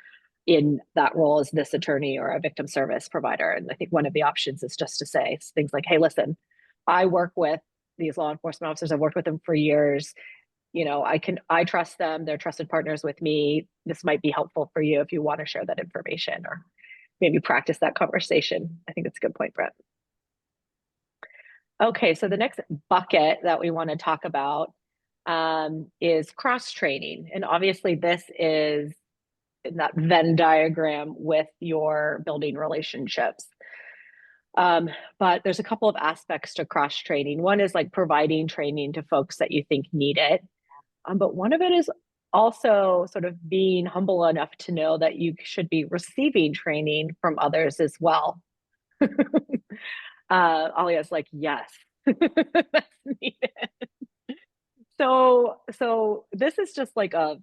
in that role as this attorney or a victim service provider? And I think one of the options is just to say things like, hey, listen, I work with these law enforcement officers. I've worked with them for years. I trust them. They're trusted partners with me. This might be helpful for you if you want to share that information or maybe practice that conversation. I think it's a good point, Brett. Okay, so the next bucket that we want to talk about is cross-training. And obviously this is in that Venn diagram with your building relationships. But there's a couple of aspects to cross-training. One is like providing training to folks that you think need it. But one of it is also sort of being humble enough to know that you should be receiving training from others as well. Alia's like, yes, that's needed. So this is just like a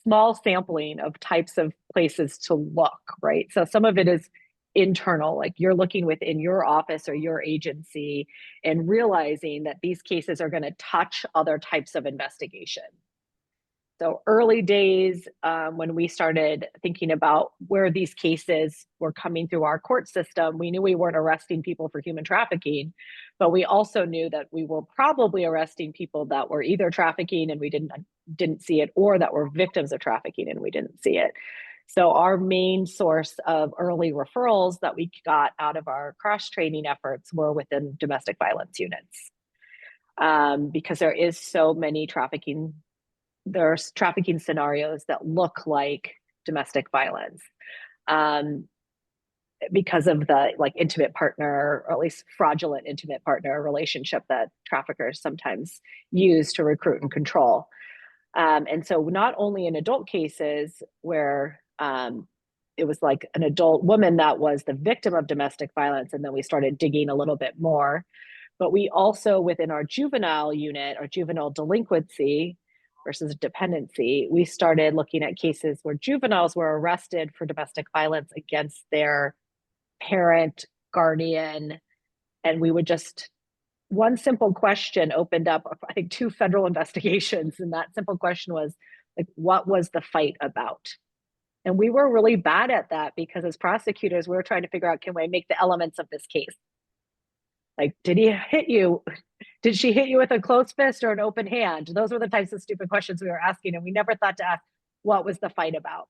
small sampling of types of places to look, right? So some of it is internal, like you're looking within your office or your agency and realizing that these cases are going to touch other types of investigation. So early days, when we started thinking about where these cases were coming through our court system, we knew we weren't arresting people for human trafficking, but we also knew that we were probably arresting people that were either trafficking and we didn't see it, or that were victims of trafficking and we didn't see it. So our main source of early referrals that we got out of our cross-training efforts were within domestic violence units, because there's trafficking scenarios that look like domestic violence, because of the like intimate partner, or at least fraudulent intimate partner relationship that traffickers sometimes use to recruit and control. And so not only in adult cases where it was like an adult woman that was the victim of domestic violence, and then we started digging a little bit more, but we also, within our juvenile unit, or juvenile delinquency versus dependency, we started looking at cases where juveniles were arrested for domestic violence against their parent, guardian, and we would just, one simple question opened up, I think, 2 federal investigations. And that simple question was like, what was the fight about? And we were really bad at that because as prosecutors, we were trying to figure out, can we make the elements of this case? Like, did he hit you? Did she hit you with a closed fist or an open hand? Those were the types of stupid questions we were asking. And we never thought to ask, what was the fight about?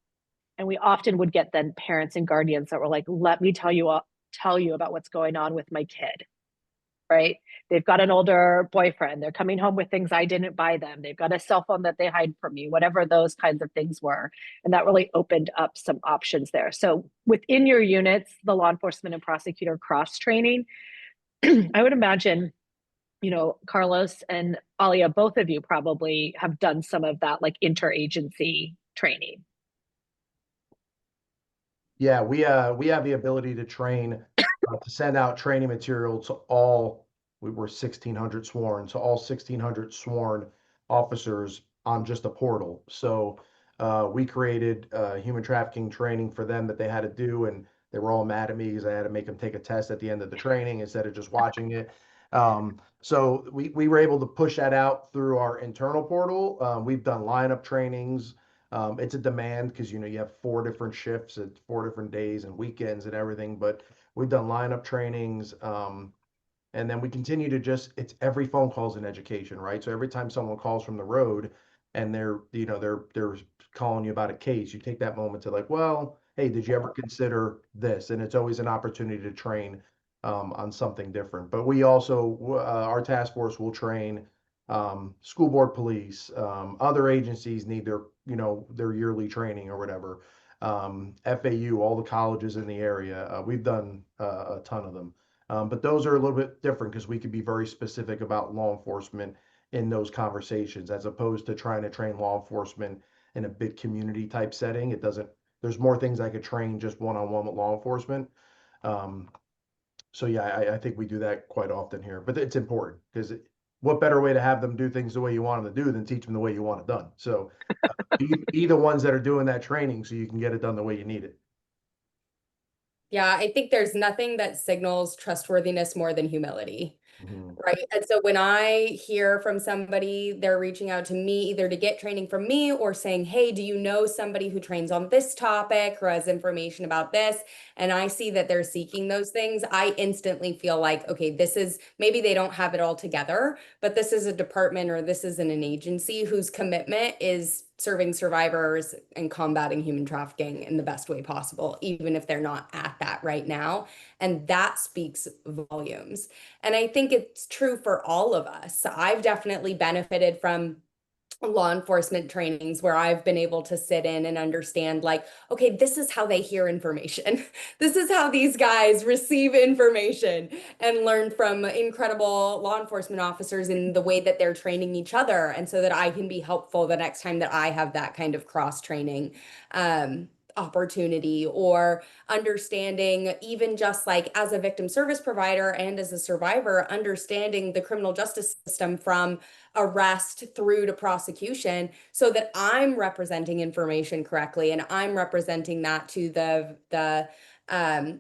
And we often would get then parents and guardians that were like, let me tell you about what's going on with my kid, right? They've got an older boyfriend. They're coming home with things I didn't buy them. They've got a cell phone that they hide from me, whatever those kinds of things were. And that really opened up some options there. So within your units, the law enforcement and prosecutor cross training, I would imagine, Carlos and Alia, both of you probably have done some of that like interagency training. Yeah, we have the ability to train, to send out training material to all, we were 1,600 sworn, to all 1,600 sworn officers on just a portal. So we created human trafficking training for them that they had to do, and they were all mad at me because I had to make them take a test at the end of the training instead of just watching it. So we were able to push that out through our internal portal. We've done lineup trainings. It's a demand because you have 4 different shifts at 4 different days and weekends and everything. But we've done lineup trainings. And then we continue to it's every phone call is an education, right? So every time someone calls from the road and they're calling you about a case, you take that moment to like, well, hey, did you ever consider this? And it's always an opportunity to train on something different. But we also, our task force will train school board police, other agencies need their yearly training or whatever. FAU, all the colleges in the area, we've done a ton of them. But those are a little bit different because we could be very specific about law enforcement in those conversations as opposed to trying to train law enforcement in a big community type setting. There's more things I could train just one-on-one with law enforcement. Um, so yeah, I think we do that quite often here, but it's important because what better way to have them do things the way you want them to do than teach them the way you want it done. So be the ones that are doing that training so you can get it done the way you need it. Yeah, I think there's nothing that signals trustworthiness more than humility. Mhm. Right. And so when I hear from somebody, they're reaching out to me either to get training from me or saying, hey, do you know somebody who trains on this topic or has information about this? And I see that they're seeking those things. I instantly feel like, okay, this is maybe they don't have it all together, but this is a department or this is an agency whose commitment is serving survivors and combating human trafficking in the best way possible, even if they're not at that right now. And that speaks volumes. And I think it's true for all of us. I've definitely benefited from law enforcement trainings where I've been able to sit in and understand, like, okay, this is how they hear information. This is how these guys receive information, and learn from incredible law enforcement officers in the way that they're training each other. And so that I can be helpful the next time that I have that kind of cross training opportunity, or understanding, even just like as a victim service provider and as a survivor, understanding the criminal justice system from arrest through to prosecution, so that I'm representing information correctly and I'm representing that to the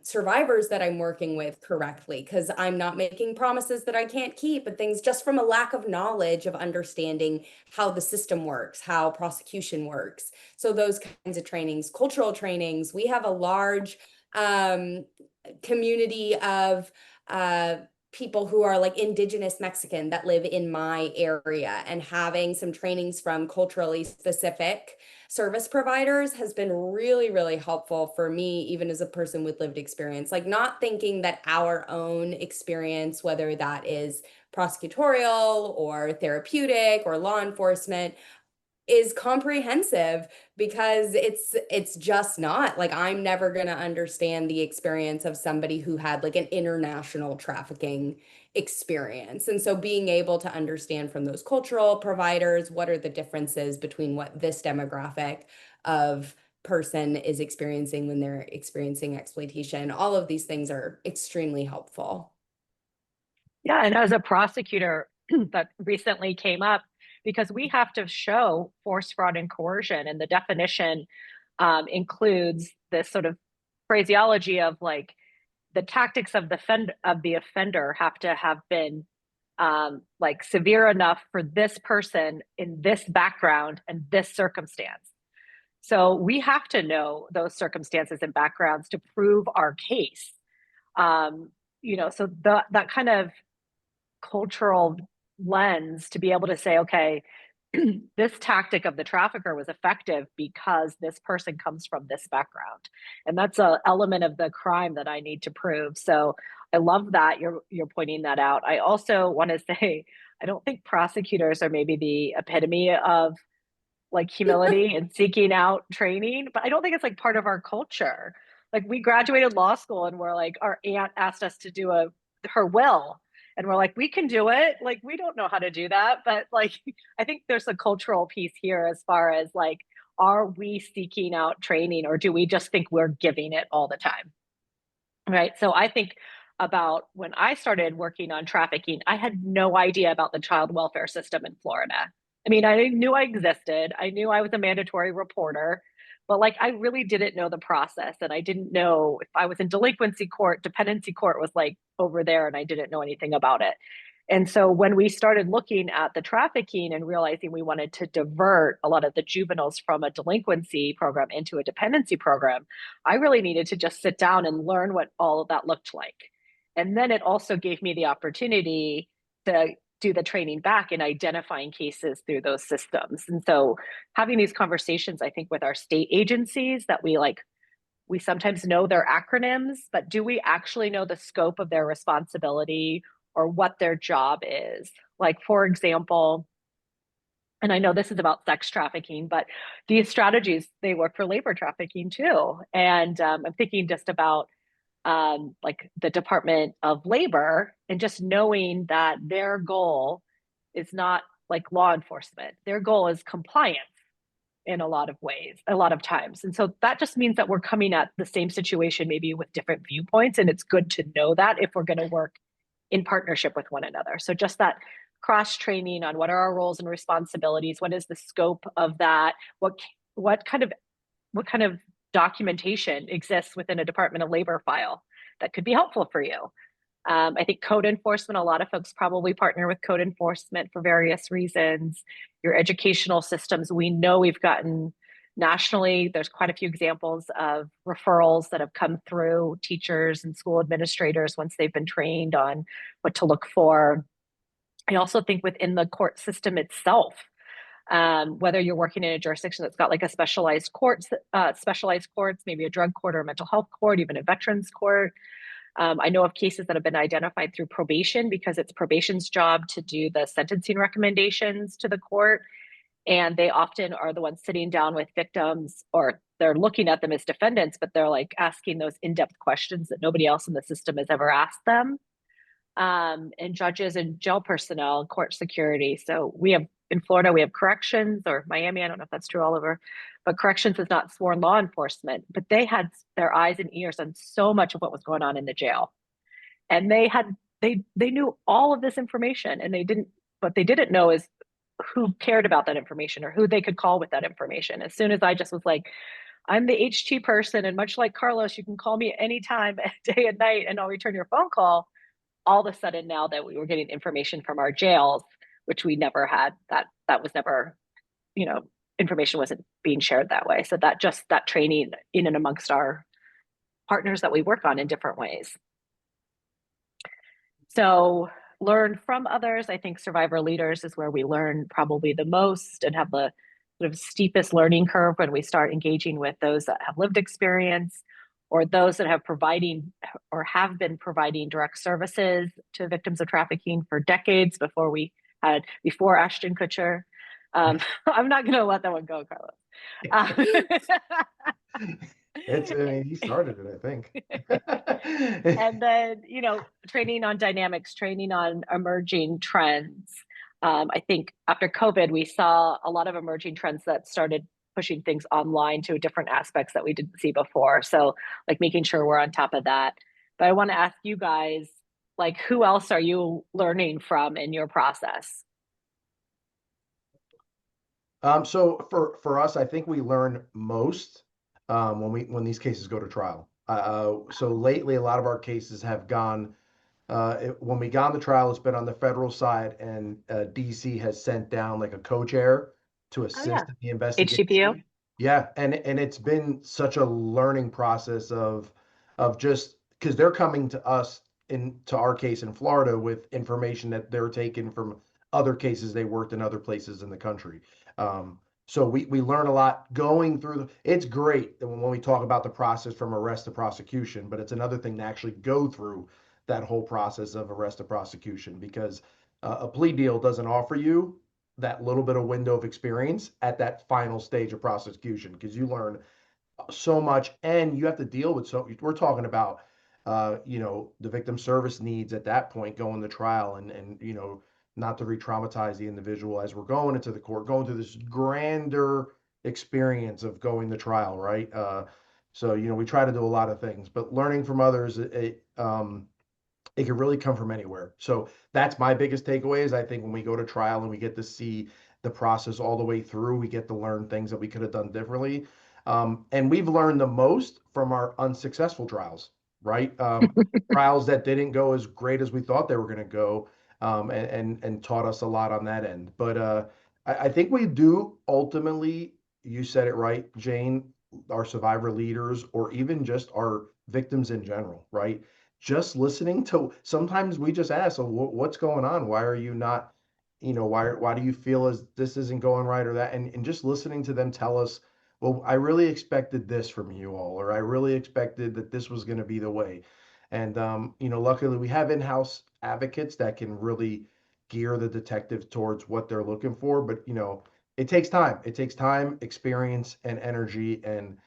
survivors that I'm working with correctly, because I'm not making promises that I can't keep, but things just from a lack of knowledge of understanding how the system works, how prosecution works. So those kinds of trainings, cultural trainings, we have a large um, community of people who are like indigenous Mexican that live in my area, and having some trainings from culturally specific service providers has been really, really helpful for me, even as a person with lived experience. Like, not thinking that our own experience, whether that is prosecutorial or therapeutic or law enforcement, is comprehensive, because it's just not. Like, I'm never going to understand the experience of somebody who had like an international trafficking experience. And so being able to understand from those cultural providers, what are the differences between what this demographic of person is experiencing when they're experiencing exploitation, all of these things are extremely helpful. Yeah, and as a prosecutor, that recently came up because we have to show force, fraud, and coercion, and the definition includes this sort of phraseology of like the tactics of the offender have to have been like severe enough for this person in this background and this circumstance. So we have to know those circumstances and backgrounds to prove our case. Um, so that kind of cultural lens to be able to say, okay, this tactic of the trafficker was effective because this person comes from this background, and that's an element of the crime that I need to prove. So I love that you're pointing that out. I also want to say I don't think prosecutors are maybe the epitome of like humility and seeking out training, but I don't think it's like part of our culture. Like, we graduated law school and we're like, our aunt asked us to do her will, and we're like, we can do it. Like, we don't know how to do that, but like, I think there's a cultural piece here as far as like, are we seeking out training, or do we just think we're giving it all the time? Right. So I think about when I started working on trafficking, I had no idea about the child welfare system in Florida. I mean, I knew I existed, I knew I was a mandatory reporter, but like, I really didn't know the process. And I didn't know if I was in delinquency court, dependency court was like over there, and I didn't know anything about it. And so when we started looking at the trafficking and realizing we wanted to divert a lot of the juveniles from a delinquency program into a dependency program, I really needed to just sit down and learn what all of that looked like. And then it also gave me the opportunity to do the training back in identifying cases through those systems. And so having these conversations, I think, with our state agencies that we sometimes know their acronyms, but do we actually know the scope of their responsibility or what their job is? Like, for example, and I know this is about sex trafficking, but these strategies, they work for labor trafficking too. And I'm thinking just about like the Department of Labor and just knowing that their goal is not like law enforcement. Their goal is compliance in a lot of ways, a lot of times. And so that just means that we're coming at the same situation, maybe with different viewpoints. And it's good to know that if we're going to work in partnership with one another. So just that cross training on what are our roles and responsibilities, what is the scope of that, what kind of what kind of documentation exists within a Department of Labor file that could be helpful for you. I think code enforcement, a lot of folks probably partner with code enforcement for various reasons. Your educational systems, we know we've gotten nationally, there's quite a few examples of referrals that have come through teachers and school administrators once they've been trained on what to look for. I also think within the court system itself, whether you're working in a jurisdiction that's got like a specialized courts, maybe a drug court or a mental health court, even a veterans court. I know of cases that have been identified through probation because it's probation's job to do the sentencing recommendations to the court. And they often are the ones sitting down with victims, or they're looking at them as defendants, but they're like asking those in-depth questions that nobody else in the system has ever asked them. And judges and jail personnel and court security. So we have in Florida, we have corrections, or Miami, I don't know if that's true all over, but corrections is not sworn law enforcement, but they had their eyes and ears on so much of what was going on in the jail. And they knew all of this information, and what they didn't know is who cared about that information or who they could call with that information. As soon as I just was like, I'm the HT person, and much like Carlos, you can call me anytime, day and night, and I'll return your phone call. All of a sudden, now that we were getting information from our jails, which we never had, that was never, information wasn't being shared that way. So that training in and amongst our partners that we work on in different ways. So learn from others. I think survivor leaders is where we learn probably the most and have the sort of steepest learning curve when we start engaging with those that have lived experience or those that have been providing direct services to victims of trafficking for decades before Ashton Kutcher. I'm not going to let that one go, Carlos. He started it, I think. And then, training on dynamics, training on emerging trends. I think after COVID, we saw a lot of emerging trends that started pushing things online to different aspects that we didn't see before. So like making sure we're on top of that. But I want to ask you guys, like, who else are you learning from in your process? So for us, I think we learn most when these cases go to trial. So lately, a lot of our cases have gone. When we got on the trial, it's been on the federal side, and DC has sent down like a co-chair to Oh yeah, assist in the investigation. HTPU. Yeah, and it's been such a learning process of just because they're coming to us into our case in Florida with information that they're taking from other cases they worked in other places in the country. So we learn a lot going through it's great that when we talk about the process from arrest to prosecution, but it's another thing to actually go through that whole process of arrest to prosecution because a plea deal doesn't offer you that little bit of window of experience at that final stage of prosecution because you learn so much and you have to deal with we're talking about the victim service needs at that point going to trial and not to re-traumatize the individual as we're going into the court going through this grander experience of going to trial, right? So we try to do a lot of things, but learning from others it can really come from anywhere. So that's my biggest takeaway is I think when we go to trial and we get to see the process all the way through, we get to learn things that we could have done differently. And we've learned the most from our unsuccessful trials, right? Trials that didn't go as great as we thought they were going to go. and taught us a lot on that end. But I think we do ultimately, you said it right, Jane, our survivor leaders, or even just our victims in general, right? Just listening to, sometimes we just ask, what's going on? Why are you not, why do you feel as this isn't going right or that? And just listening to them tell us, well, I really expected this from you all, or I really expected that this was going to be the way. And, luckily we have in-house advocates that can really gear the detective towards what they're looking for. But, it takes time. It takes time, experience, and energy. And,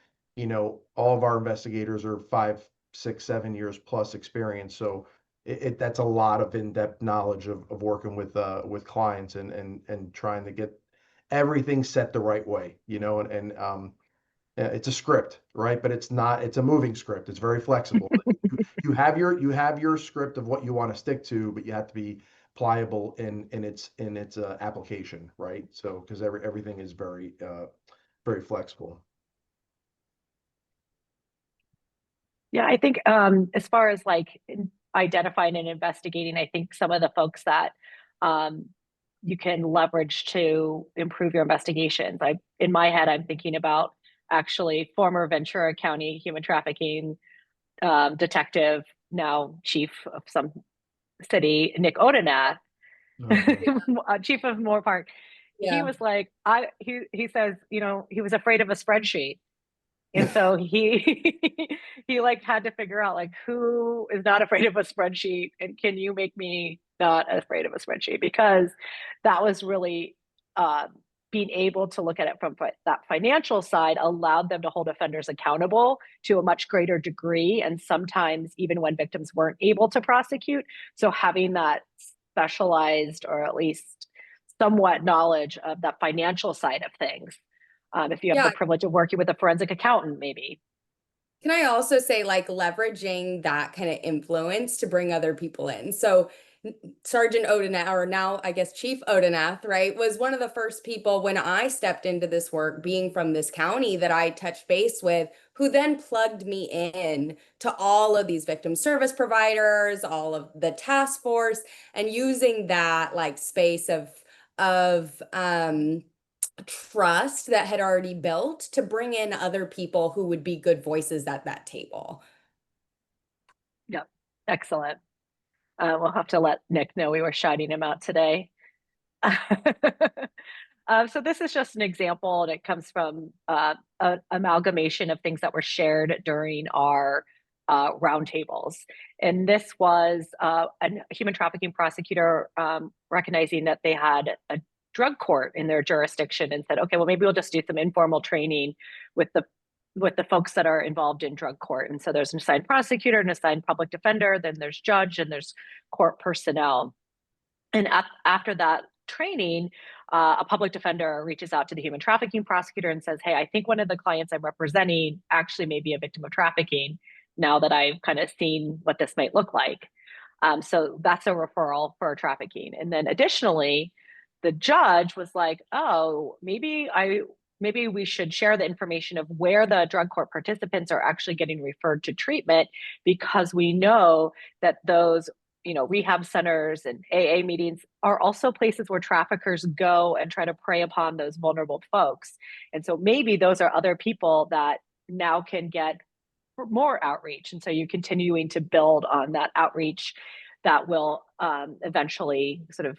all of our investigators are 5, 6, 7 years plus experience. So that's a lot of in-depth knowledge of working with clients and trying to get everything set the right way, it's a script, right? But it's not, it's a moving script. It's very flexible. You have your script of what you want to stick to, but you have to be pliable in its application, right? So because everything is very flexible. Yeah, I think as far as like identifying and investigating, I think some of the folks that um, you can leverage to improve your investigations. In my head, I'm thinking about actually former Ventura County human trafficking detective, now chief of some city, Nick Odenath, Okay. chief of Moore Park. He Yeah. was like, he says, he was afraid of a spreadsheet. And so he he like had to figure out like who is not afraid of a spreadsheet and can you make me not afraid of a spreadsheet, because that was really um, being able to look at it from that financial side allowed them to hold offenders accountable to a much greater degree, and sometimes even when victims weren't able to prosecute. So having that specialized or at least somewhat knowledge of the financial side of things, if you have Yeah. the privilege of working with a forensic accountant, maybe. Can I also say, like, leveraging that kind of influence to bring other people in? So, Sergeant Odenath, or now I guess Chief Odenath, right, was one of the first people when I stepped into this work, being from this county, that I touched base with, who then plugged me in to all of these victim service providers, all of the task force, and using that like space of trust that had already built to bring in other people who would be good voices at that table. Yep. Excellent. We'll have to let Nick know we were shouting him out today. So this is just an example, and it comes from an amalgamation of things that were shared during our roundtables. And this was a human trafficking prosecutor recognizing that they had a drug court in their jurisdiction and said, okay, well, maybe we'll just do some informal training with the folks that are involved in drug court. And so there's an assigned prosecutor, an assigned public defender, then there's judge, and there's court personnel. And after that training, a public defender reaches out to the human trafficking prosecutor and says, hey, I think one of the clients I'm representing actually may be a victim of trafficking now that I've kind of seen what this might look like. So that's a referral for trafficking. And then additionally, the judge was like, oh, maybe we should share the information of where the drug court participants are actually getting referred to treatment, because we know that those rehab centers and AA meetings are also places where traffickers go and try to prey upon those vulnerable folks. And so maybe those are other people that now can get more outreach. And so you're continuing to build on that outreach that will eventually sort of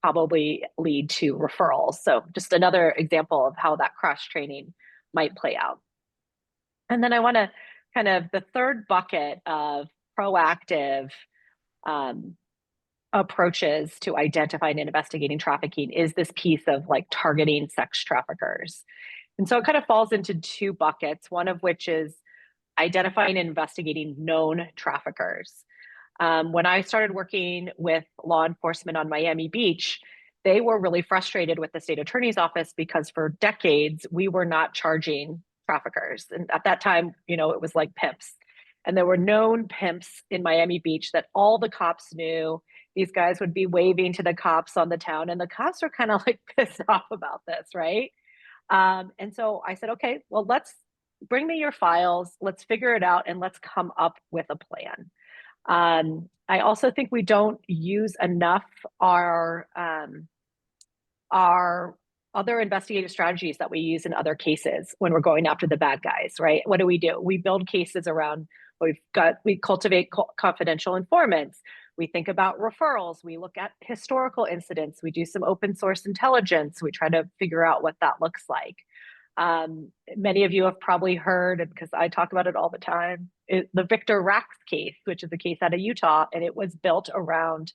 probably lead to referrals. So just another example of how that cross training might play out. And then I want to kind of the third bucket of proactive um, approaches to identifying and investigating trafficking is this piece of like targeting sex traffickers. And so it kind of falls into two buckets, one of which is identifying and investigating known traffickers. When I started working with law enforcement on Miami Beach, they were really frustrated with the state attorney's office because for decades we were not charging traffickers. And at that time, it was like pimps. And there were known pimps in Miami Beach that all the cops knew. These guys would be waving to the cops on the town, and the cops were kind of like pissed off about this, right? And so I said, okay, well, let's bring me your files, let's figure it out, and let's come up with a plan. I also think we don't use enough our other investigative strategies that we use in other cases when we're going after the bad guys, right? What do? We build cases around, we cultivate confidential informants. We think about referrals. We look at historical incidents. We do some open source intelligence. We try to figure out what that looks like. Many of you have probably heard, because I talk about it all the time, the Victor Rax case, which is a case out of Utah, and it was built around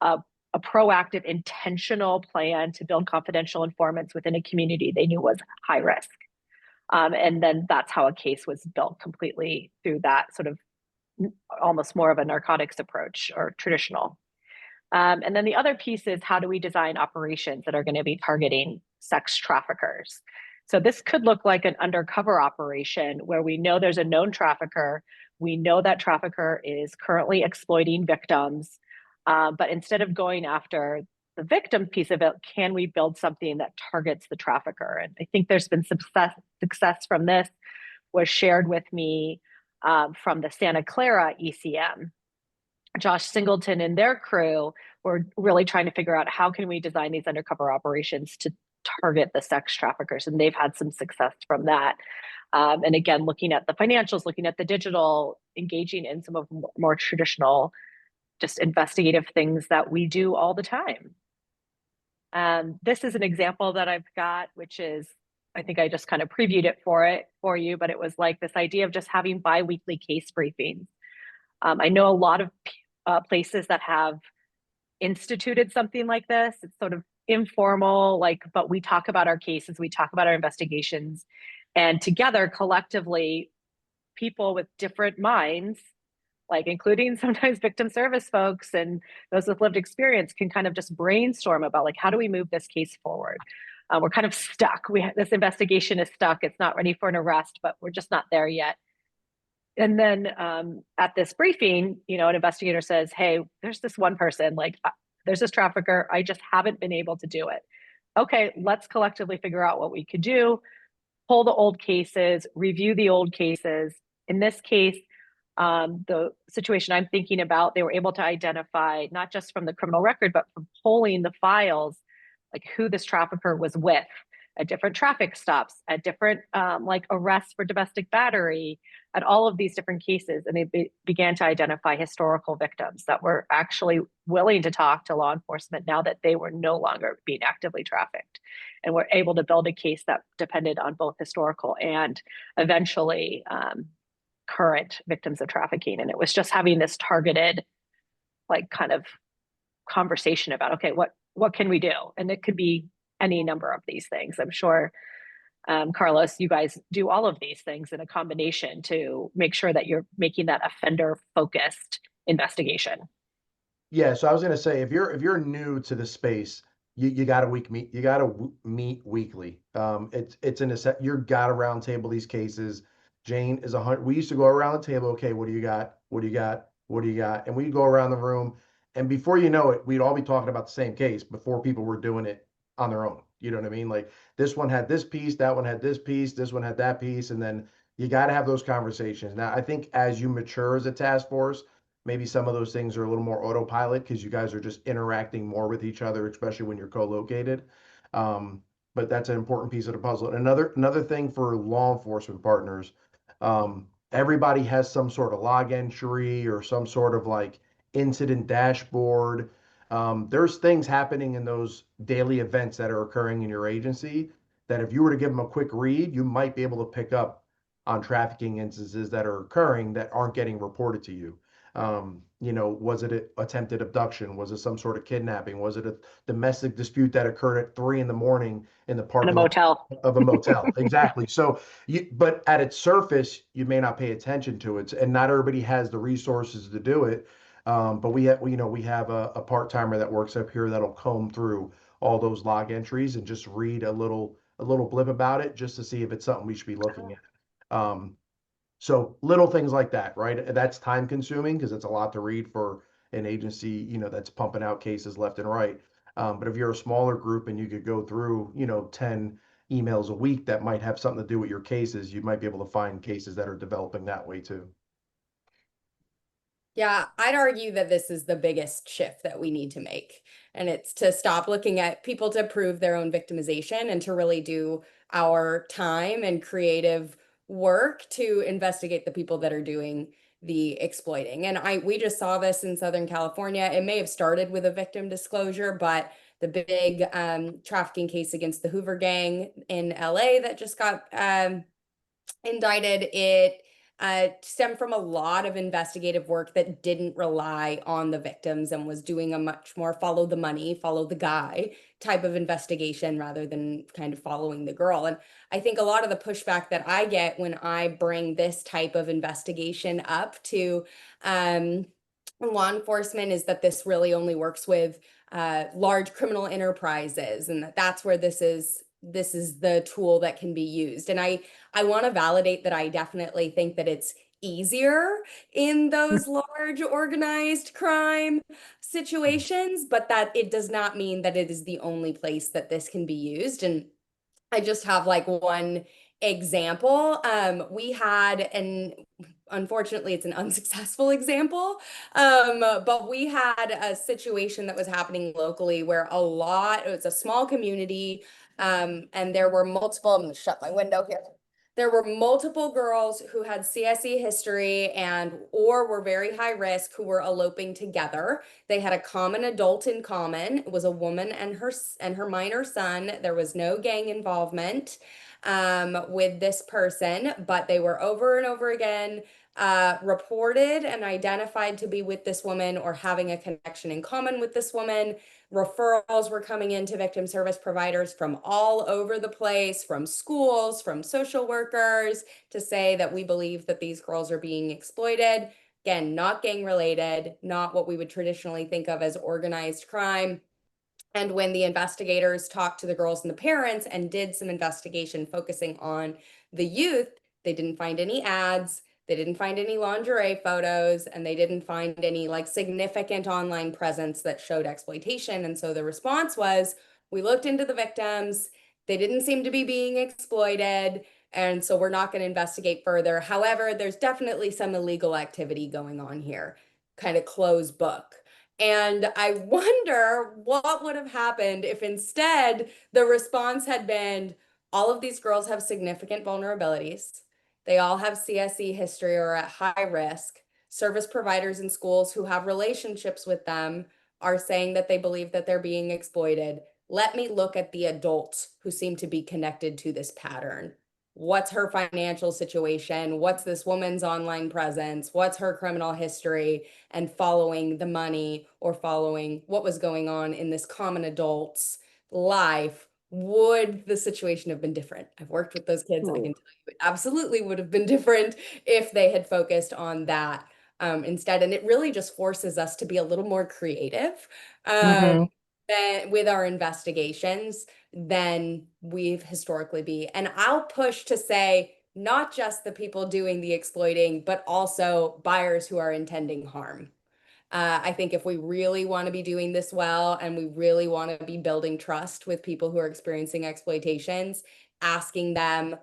a proactive, intentional plan to build confidential informants within a community they knew was high risk. And then that's how a case was built, completely through that sort of almost more of a narcotics approach or traditional. And then the other piece is, how do we design operations that are going to be targeting sex traffickers? So this could look like an undercover operation where we know there's a known trafficker. We know that trafficker is currently exploiting victims. But instead of going after the victim piece of it, can we build something that targets the trafficker? And I think there's been success from this, was shared with me from the Santa Clara ECM. Josh Singleton and their crew were really trying to figure out, how can we design these undercover operations to target the sex traffickers? And they've had some success from that. And again, looking at the financials, looking at the digital, engaging in some of more traditional, just investigative things that we do all the time. This is an example that I've got, which is, I think I just kind of previewed it for you, but it was like this idea of just having bi-weekly case briefings. I know a lot of places that have instituted something like this. It's sort of informal, like, but we talk about our cases, we talk about our investigations, and together, collectively, people with different minds, like including sometimes victim service folks and those with lived experience, can kind of just brainstorm about, like, how do we move this case forward? We're kind of stuck. This investigation is stuck. It's not ready for an arrest, but we're just not there yet. And then at this briefing, an investigator says, hey, there's this one person, like, there's this trafficker. I just haven't been able to do it. Okay, let's collectively figure out what we could do, pull the old cases, review the old cases. In this case, the situation I'm thinking about, they were able to identify, not just from the criminal record, but from polling the files, like who this trafficker was with at different traffic stops, at different like arrests for domestic battery, at all of these different cases. And they began to identify historical victims that were actually willing to talk to law enforcement now that they were no longer being actively trafficked. And were able to build a case that depended on both historical and eventually current victims of trafficking. And it was just having this targeted, like, kind of conversation about, okay, what can we do? And it could be any number of these things. I'm sure, Carlos, you guys do all of these things in a combination to make sure that you're making that offender focused investigation. Yeah, so I was gonna say, if you're new to the space, you got to meet weekly. It's in a set. You got to roundtable these cases. Jane is 100. We used to go around the table. Okay, what do you got? What do you got? What do you got? And we'd go around the room, and before you know it, we'd all be talking about the same case before people were doing it on their own. You know what I mean? Like, this one had this piece, that one had this piece, this one had that piece, and then you got to have those conversations. Now, I think as you mature as a task force, maybe some of those things are a little more autopilot because you guys are just interacting more with each other, especially when you're co-located. But that's an important piece of the puzzle. And another thing for law enforcement partners, everybody has some sort of log entry or some sort of like incident dashboard. There's things happening in those daily events that are occurring in your agency that if you were to give them a quick read, you might be able to pick up on trafficking instances that are occurring that aren't getting reported to you. Was it an attempted abduction? Was it some sort of kidnapping? Was it a domestic dispute that occurred at 3 a.m. in the In a parking lot motel. of a motel? Exactly. So but at its surface, you may not pay attention to it, and not everybody has the resources to do it. But we have a part-timer that works up here that'll comb through all those log entries and just read a little blip about it just to see if it's something we should be looking at. So little things like that, right? That's time consuming because it's a lot to read for an agency, that's pumping out cases left and right. But if you're a smaller group and you could go through, 10 emails a week that might have something to do with your cases, you might be able to find cases that are developing that way too. Yeah, I'd argue that this is the biggest shift that we need to make. And it's to stop looking at people to prove their own victimization and to really do our time and creative work to investigate the people that are doing the exploiting. And we just saw this in Southern California. It may have started with a victim disclosure, but the big trafficking case against the Hoover Gang in LA that just got indicted, it stemmed from a lot of investigative work that didn't rely on the victims and was doing a much more follow the money, follow the guy type of investigation rather than kind of following the girl. And I think a lot of the pushback that I get when I bring this type of investigation up to law enforcement is that this really only works with large criminal enterprises, and that's where this is the tool that can be used. And I want to validate that I definitely think that it's easier in those large organized crime situations, but that it does not mean that it is the only place that this can be used. And I just have like one example. We had, and unfortunately it's an unsuccessful example, but we had a situation that was happening locally where it was a small community, and there were multiple, I'm gonna shut my window here. There were multiple girls who had CSE history and or were very high risk who were eloping together. They had a common adult in common. It was a woman and her minor son. There was no gang involvement with this person, but they were over and over again reported and identified to be with this woman or having a connection in common with this woman. Referrals were coming into victim service providers from all over the place, from schools, from social workers, to say that we believe that these girls are being exploited. Again, not gang related, not what we would traditionally think of as organized crime. And when the investigators talked to the girls and the parents and did some investigation focusing on the youth, they didn't find any ads, they didn't find any lingerie photos, and they didn't find any like significant online presence that showed exploitation. And so the response was, we looked into the victims, they didn't seem to be being exploited, and so we're not going to investigate further. However, there's definitely some illegal activity going on here, kind of closed book. And I wonder what would have happened if instead the response had been, all of these girls have significant vulnerabilities. They all have CSE history or are at high risk. Service providers in schools who have relationships with them are saying that they believe that they're being exploited. Let me look at the adults who seem to be connected to this pattern. What's her financial situation? What's this woman's online presence? What's her criminal history? And following the money or following what was going on in this common adult's life, would the situation have been different? I've worked with those kids. I can tell you it absolutely would have been different if they had focused on that instead. And it really just forces us to be a little more creative with our investigations than we've historically be. And I'll push to say not just the people doing the exploiting, but also buyers who are intending harm. I think if we really want to be doing this well and we really want to be building trust with people who are experiencing exploitations, asking them,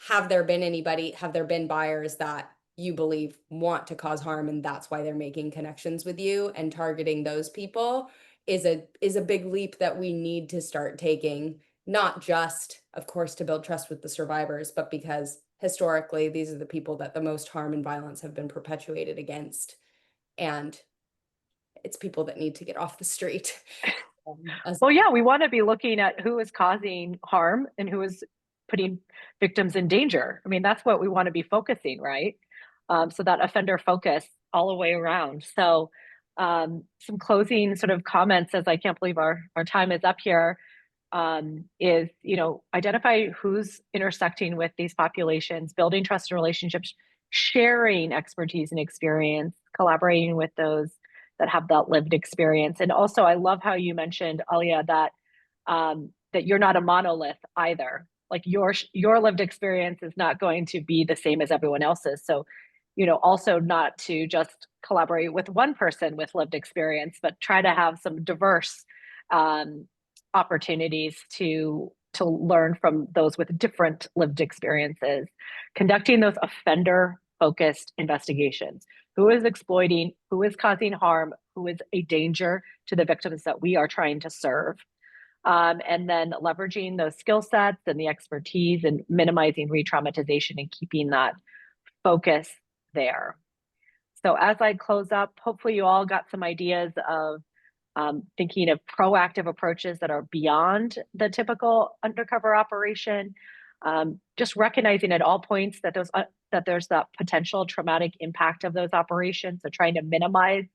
have there been buyers that you believe want to cause harm and that's why they're making connections with you, and targeting those people is a big leap that we need to start taking, not just, of course, to build trust with the survivors, but because historically these are the people that the most harm and violence have been perpetuated against. And it's people that need to get off the street. Well, yeah, we want to be looking at who is causing harm and who is putting victims in danger. I mean, that's what we want to be focusing, right? So that offender focus all the way around. So some closing sort of comments, as I can't believe our time is up here, is, identify who's intersecting with these populations, building trusted relationships, sharing expertise and experience, collaborating with those that have that lived experience. And also, I love how you mentioned, Alia, that that you're not a monolith either. Like your lived experience is not going to be the same as everyone else's. So, also not to just collaborate with one person with lived experience, but try to have some diverse opportunities to learn from those with different lived experiences. Conducting those offender focused investigations. Who is exploiting, who is causing harm, who is a danger to the victims that we are trying to serve. And then leveraging those skill sets and the expertise and minimizing re-traumatization and keeping that focus there. So as I close up, hopefully you all got some ideas of thinking of proactive approaches that are beyond the typical undercover operation. Just recognizing at all points that there's that potential traumatic impact of those operations. So trying to minimize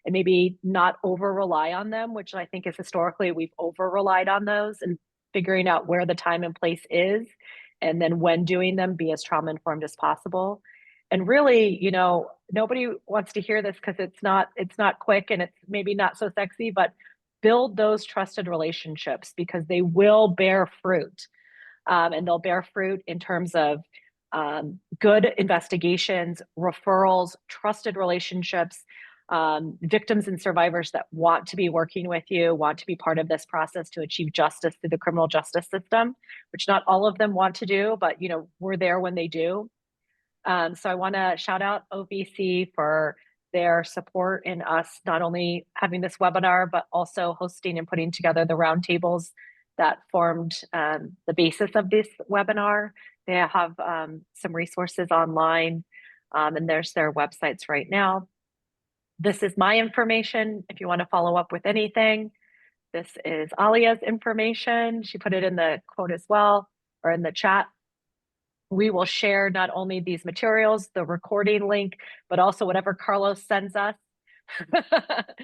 and maybe not over rely on them, which I think is historically we've over relied on those, and figuring out where the time and place is, and then when doing them, be as trauma informed as possible. And really, you know, nobody wants to hear this because it's not quick and it's maybe not so sexy, but build those trusted relationships because they will bear fruit. And they'll bear fruit in terms of good investigations, referrals, trusted relationships, victims and survivors that want to be working with you, want to be part of this process to achieve justice through the criminal justice system, which not all of them want to do, but you know, we're there when they do. So I want to shout out OVC for their support in us not only having this webinar, but also hosting and putting together the roundtables that formed the basis of this webinar. They have some resources online, and there's their websites right now. This is my information if you want to follow up with anything. This is Alia's information. She put it in the quote as well, or in the chat. We will share not only these materials, the recording link, but also whatever Carlos sends us.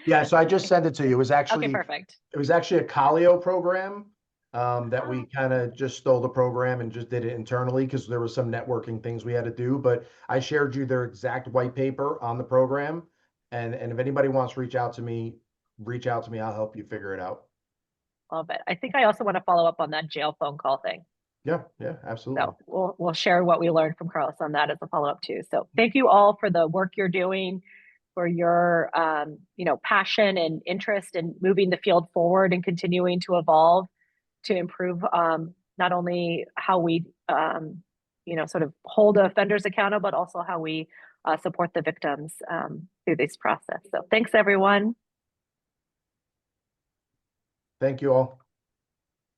Yeah, so I just sent it to you. It was Okay, actually perfect. a Calio program that we kind of just stole the program and just did it internally because there was some networking things we had to do. But I shared you their exact white paper on the program. And if anybody wants to reach out to me, I'll help you figure it out. Love it. I think I also want to follow up on that jail phone call thing. Yeah, absolutely. So we'll share what we learned from Carlos on that as a follow-up too. So thank you all for the work you're doing, for your passion and interest in moving the field forward and continuing to evolve to improve not only how we sort of hold offenders accountable, but also how we support the victims through this process. So thanks everyone. Thank you all.